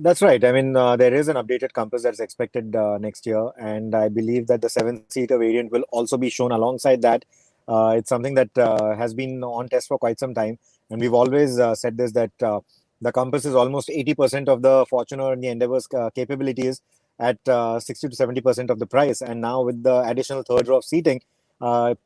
That's right. I mean, there is an updated Compass that's expected next year, and I believe that the 7-seater variant will also be shown alongside that. It's something that has been on test for quite some time, and we've always said this, that the Compass is almost 80% of the Fortuner and the Endeavour's capabilities at 60 to 70% of the price. And now with the additional third row of seating,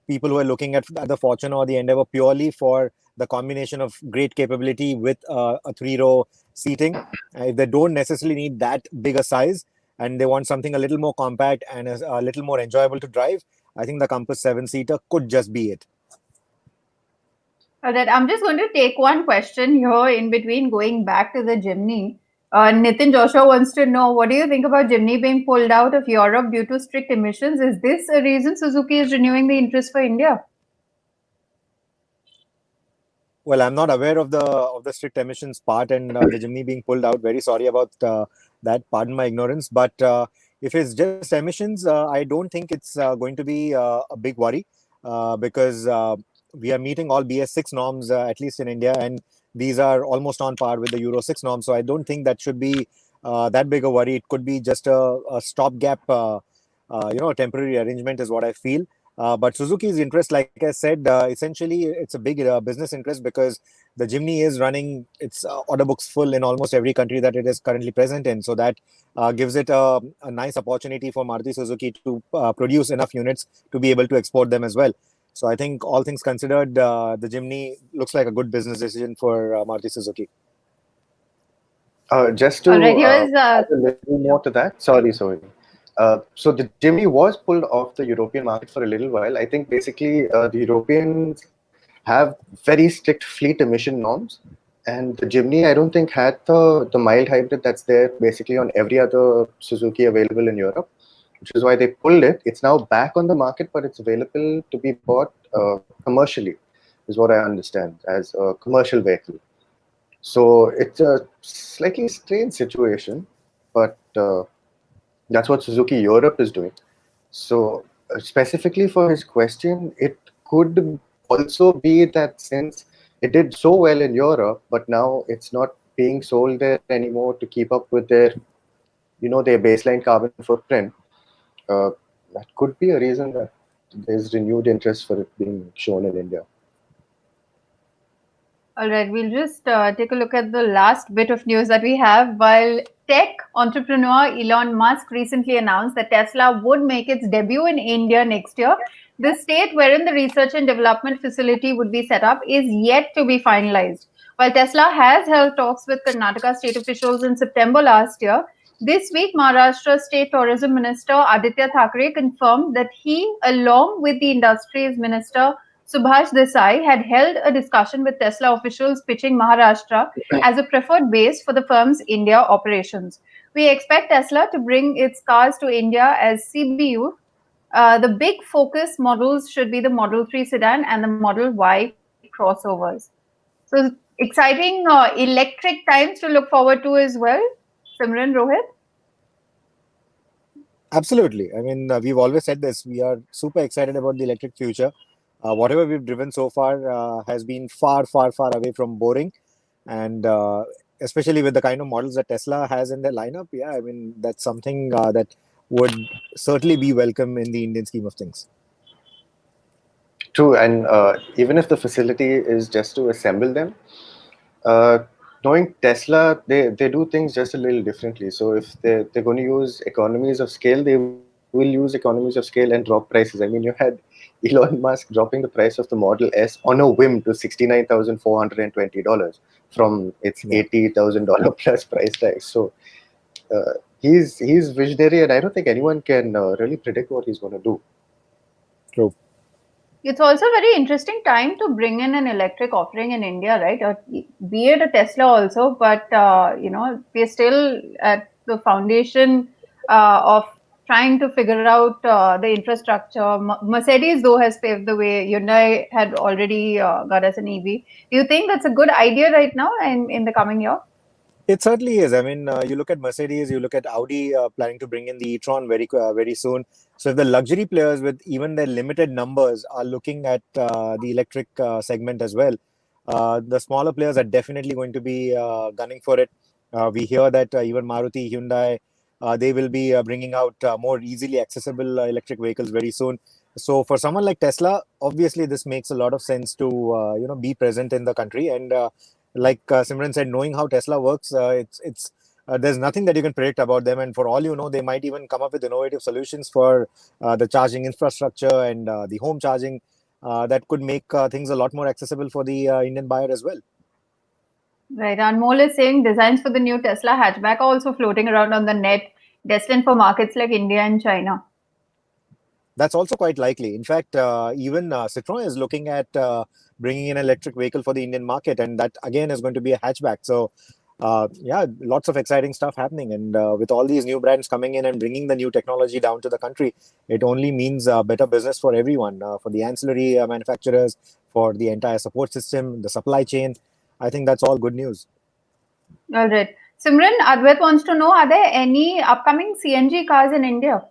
people who are looking at the Fortuner or the Endeavour purely for the combination of great capability with a 3-row seating, if they don't necessarily need that big a size and they want something a little more compact and a little more enjoyable to drive, I think the Compass 7-seater could just be it. All right, I'm just going to take one question here in between, going back to the Jimny. Nitin Joshua wants to know, what do you think about Jimny being pulled out of Europe due to strict emissions? Is this a reason Suzuki is renewing the interest for India? Well, I'm not aware of the strict emissions part and the Jimny being pulled out. Very sorry about that. Pardon my ignorance. But if it's just emissions, I don't think it's going to be a big worry because we are meeting all BS6 norms, at least in India, and these are almost on par with the Euro 6 norms. So I don't think that should be that big a worry. It could be just a stopgap, temporary arrangement is what I feel. But Suzuki's interest, like I said, essentially it's a big business interest because the Jimny is running its order books full in almost every country that it is currently present in. So that gives it a nice opportunity for Maruti Suzuki to produce enough units to be able to export them as well. So I think all things considered, the Jimny looks like a good business decision for Maruti Suzuki. Just to All right, here's add a little more to that. Sorry. So the Jimny was pulled off the European market for a little while. I think basically the Europeans have very strict fleet emission norms, and the Jimny I don't think had the mild hybrid that's there basically on every other Suzuki available in Europe, which is why they pulled it. It's now back on the market, but it's available to be bought commercially, is what I understand, as a commercial vehicle. So it's a slightly strange situation, but that's what Suzuki Europe is doing. So specifically for his question, it could also be that since it did so well in Europe, but now it's not being sold there anymore to keep up with their baseline carbon footprint. That could be a reason that there's renewed interest for it being shown in India. All right, we'll just take a look at the last bit of news that we have. While tech entrepreneur Elon Musk recently announced that Tesla would make its debut in India next year, the state wherein the research and development facility would be set up is yet to be finalized. While Tesla has held talks with Karnataka state officials in September last year, this week Maharashtra State Tourism Minister Aditya Thackeray confirmed that he, along with the Industries Minister Subhash Desai, had held a discussion with Tesla officials pitching Maharashtra as a preferred base for the firm's India operations. We expect Tesla to bring its cars to India as CBU. The big focus models should be the Model 3 sedan and the Model Y crossovers. So exciting electric times to look forward to as well. Simran, Rohit? Absolutely. I mean, we've always said this. We are super excited about the electric future. Whatever we've driven so far has been far, far, far away from boring. And especially with the kind of models that Tesla has in their lineup, yeah, I mean, that's something that would certainly be welcome in the Indian scheme of things. True, and even if the facility is just to assemble them, knowing Tesla, they do things just a little differently. So if they're going to use economies of scale, they will use economies of scale and drop prices. I mean, you had Elon Musk dropping the price of the Model S on a whim to $69,420 from its $80,000 plus price tag. So he's visionary, and I don't think anyone can really predict what he's going to do. True. It's also a very interesting time to bring in an electric offering in India, right? Or be it a Tesla also, but we're still at the foundation of trying to figure out the infrastructure. Mercedes, though, has paved the way. Hyundai had already got us an EV. Do you think that's a good idea right now and in the coming year? It certainly is. I mean, you look at Mercedes, you look at Audi planning to bring in the e-tron very soon. So if the luxury players with even their limited numbers are looking at the electric segment as well, the smaller players are definitely going to be gunning for it. We hear that even Maruti, Hyundai, they will be bringing out more easily accessible electric vehicles very soon. So for someone like Tesla, obviously this makes a lot of sense to be present in the country. And like Simran said, knowing how Tesla works, there's nothing that you can predict about them. And for all you know, they might even come up with innovative solutions for the charging infrastructure and the home charging that could make things a lot more accessible for the Indian buyer as well. Right. Anmol is saying designs for the new Tesla hatchback are also floating around on the net, destined for markets like India and China. That's also quite likely. In fact, even Citroën is looking at bringing in an electric vehicle for the Indian market, and that again is going to be a hatchback. So yeah, lots of exciting stuff happening. And with all these new brands coming in and bringing the new technology down to the country, it only means better business for everyone, for the ancillary manufacturers, for the entire support system, the supply chain. I think that's all good news. All right. Simran, Advait wants to know, are there any upcoming CNG cars in India?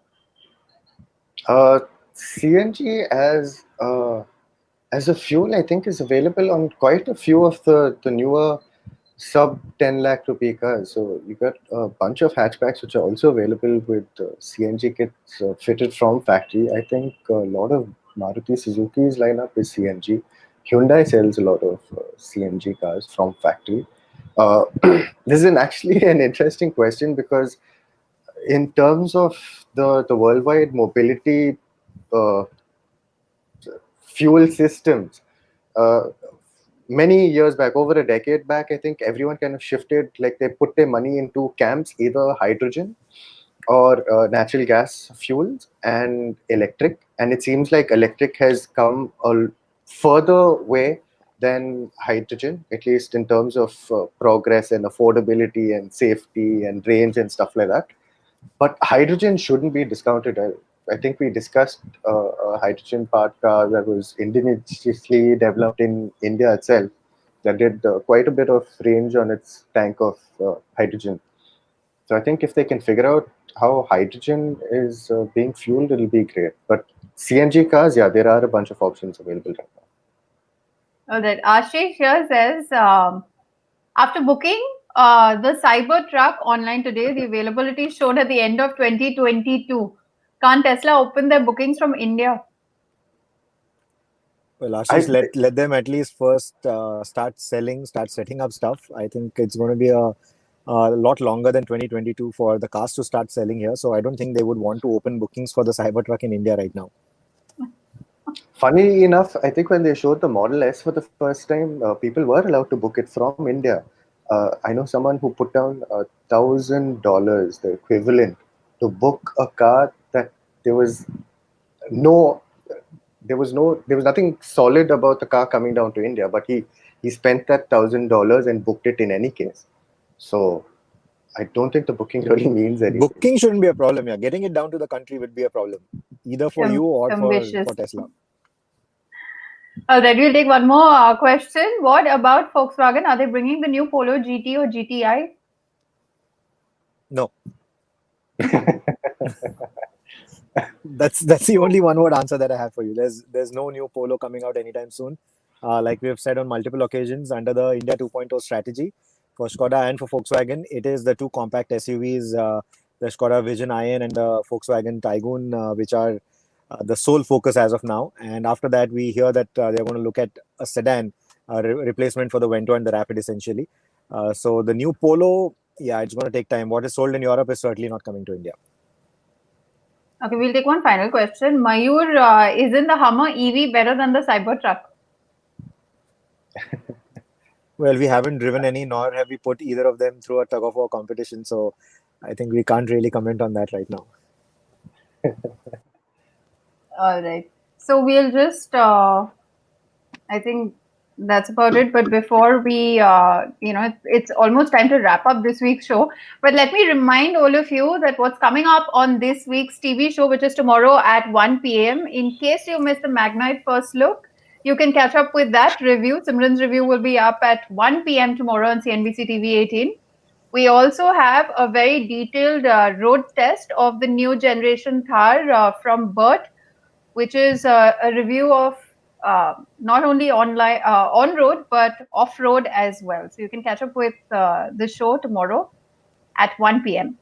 CNG as a fuel, I think, is available on quite a few of the newer sub 10 lakh rupee cars. So you got a bunch of hatchbacks which are also available with CNG kits fitted from factory. I think a lot of Maruti Suzuki's lineup is CNG. Hyundai sells a lot of CNG cars from factory. This is actually an interesting question because in terms of the worldwide mobility uh, fuel systems, many years back, over a decade back, I think everyone kind of shifted, like they put their money into camps, either hydrogen or natural gas fuels and electric. And it seems like electric has come a further way than hydrogen, at least in terms of progress and affordability and safety and range and stuff like that. But hydrogen shouldn't be discounted. I think we discussed a hydrogen part car that was indigenously developed in India itself that did quite a bit of range on its tank of hydrogen. So I think if they can figure out how hydrogen is being fueled, it'll be great. But CNG cars, yeah, there are a bunch of options available right now. All right. Ashish here says, after booking the Cybertruck online today, the availability showed at the end of 2022. Can't Tesla open their bookings from India? Well, Ashish, let them at least first start setting up stuff. I think it's going to be a lot longer than 2022 for the cars to start selling here. So I don't think they would want to open bookings for the Cybertruck in India right now. Funny enough, I think when they showed the Model S for the first time, people were allowed to book it from India. I know someone who put down $1,000, the equivalent, to book a car that there was nothing solid about the car coming down to India, but he spent that $1,000 and booked it in any case. So I don't think the booking really means anything. Booking shouldn't be a problem. Yeah, getting it down to the country would be a problem, either for you or for Tesla. All right, we'll take one more question. What about Volkswagen? Are they bringing the new Polo GT or GTI? No. That's the only one word answer that I have for you. There's no new Polo coming out anytime soon. Like we have said on multiple occasions, under the India 2.0 strategy for Skoda and for Volkswagen, it is the two compact SUVs, the Skoda Vision IN and the Volkswagen Tiguan, which are the sole focus as of now. And after that, we hear that they're going to look at a sedan replacement for the Vento and the Rapid, essentially. So the new Polo, yeah, it's going to take time. What is sold in Europe is certainly not coming to India. Okay, we'll take one final question. Mayur, isn't the Hummer EV better than the Cybertruck? Well, we haven't driven any, nor have we put either of them through a tug-of-war competition. So I think we can't really comment on that right now. All right. So we'll just, I think that's about it. But before we, it's almost time to wrap up this week's show. But let me remind all of you that what's coming up on this week's TV show, which is tomorrow at 1 p.m. In case you missed the Magnite first look, you can catch up with that review. Simran's review will be up at 1 p.m. tomorrow on CNBC TV 18. We also have a very detailed road test of the new generation Thar from Bert, which is a review of not only on-road, but off-road as well. So you can catch up with the show tomorrow at 1 p.m.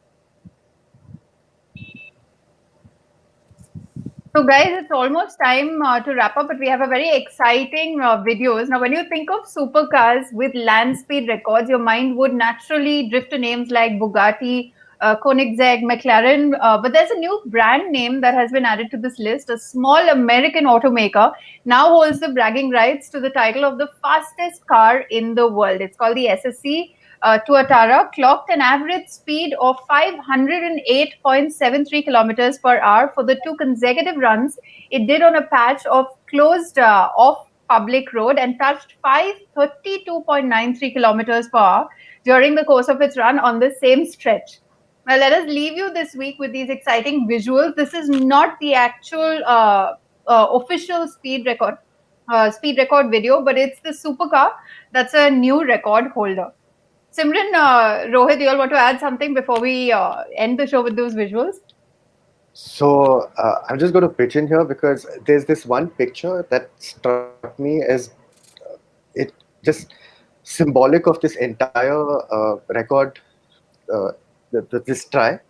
So guys, it's almost time to wrap up, but we have a very exciting videos. Now, when you think of supercars with land speed records, your mind would naturally drift to names like Bugatti, Koenigsegg, McLaren, but there's a new brand name that has been added to this list. A small American automaker now holds the bragging rights to the title of the fastest car in the world. It's called the SSC Tuatara, clocked an average speed of 508.73 kilometers per hour for the 2 consecutive runs it did on a patch of closed off public road and touched 532.93 kilometers per hour during the course of its run on the same stretch. Now, let us leave you this week with these exciting visuals. This is not the actual official speed record video, but it's the supercar that's a new record holder. Simran, Rohit, you all want to add something before we end the show with those visuals? So I'm just going to pitch in here because there's this one picture that struck me as it just symbolic of this entire record, this try.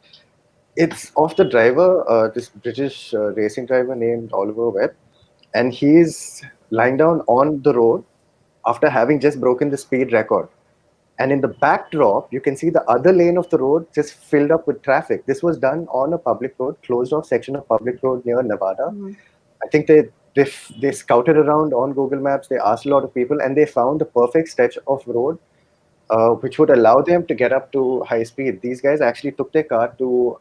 It's of the driver, this British racing driver named Oliver Webb, and he's lying down on the road after having just broken the speed record. And in the backdrop, you can see the other lane of the road just filled up with traffic. This was done on a public road, closed off section of public road near Nevada. Mm-hmm. I think they scouted around on Google Maps. They asked a lot of people, and they found the perfect stretch of road, which would allow them to get up to high speed. These guys actually took their car to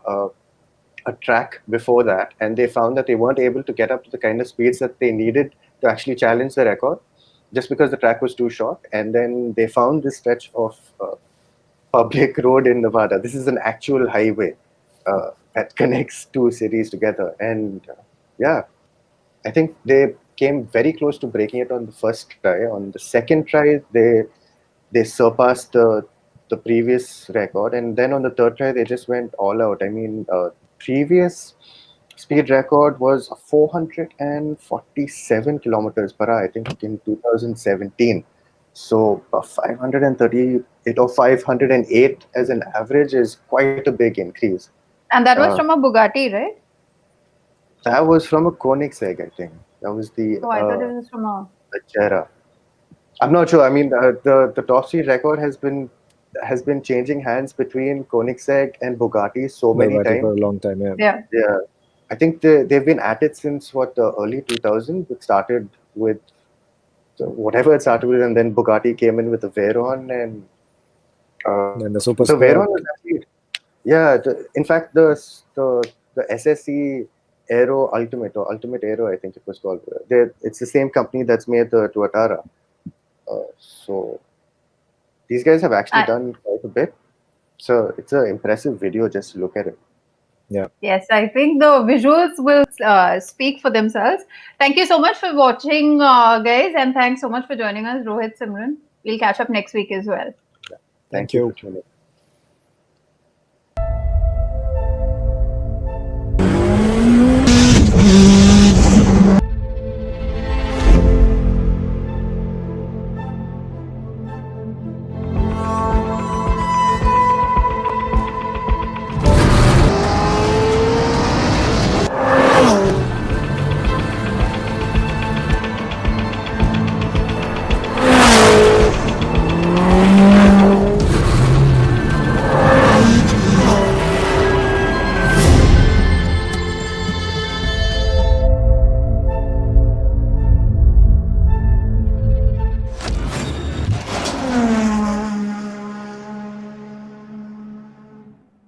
a track before that, and they found that they weren't able to get up to the kind of speeds that they needed to actually challenge the record, just because the track was too short. And then they found this stretch of public road in Nevada. This is an actual highway that connects two cities together. And yeah, I think they came very close to breaking it on the first try. On the second try, they surpassed the previous record. And then on the third try, they just went all out. I mean, previous speed record was 447 kilometers per hour, I think, in 2017. So 538 or 508 as an average is quite a big increase. And that was from a Bugatti, right? That was from a Koenigsegg, I think. That was the. Oh, I thought it was from a Chera. I'm not sure. I mean, the top speed record has been changing hands between Koenigsegg and Bugatti so many times for a long time. Yeah. I think they've been at it since the early 2000s. It started with whatever it started with, and then Bugatti came in with the Veyron, and the Super. The Veyron was actually, in fact, the SSE Aero Ultimate or Ultimate Aero, I think it was called. It's the same company that's made the Tuatara. So these guys have actually done quite a bit. So it's an impressive video just to look at it. Yeah. Yes, I think the visuals will speak for themselves. Thank you so much for watching, guys, and thanks so much for joining us, Rohit, Simran. We'll catch up next week as well. Yeah. Thank you for tuning in.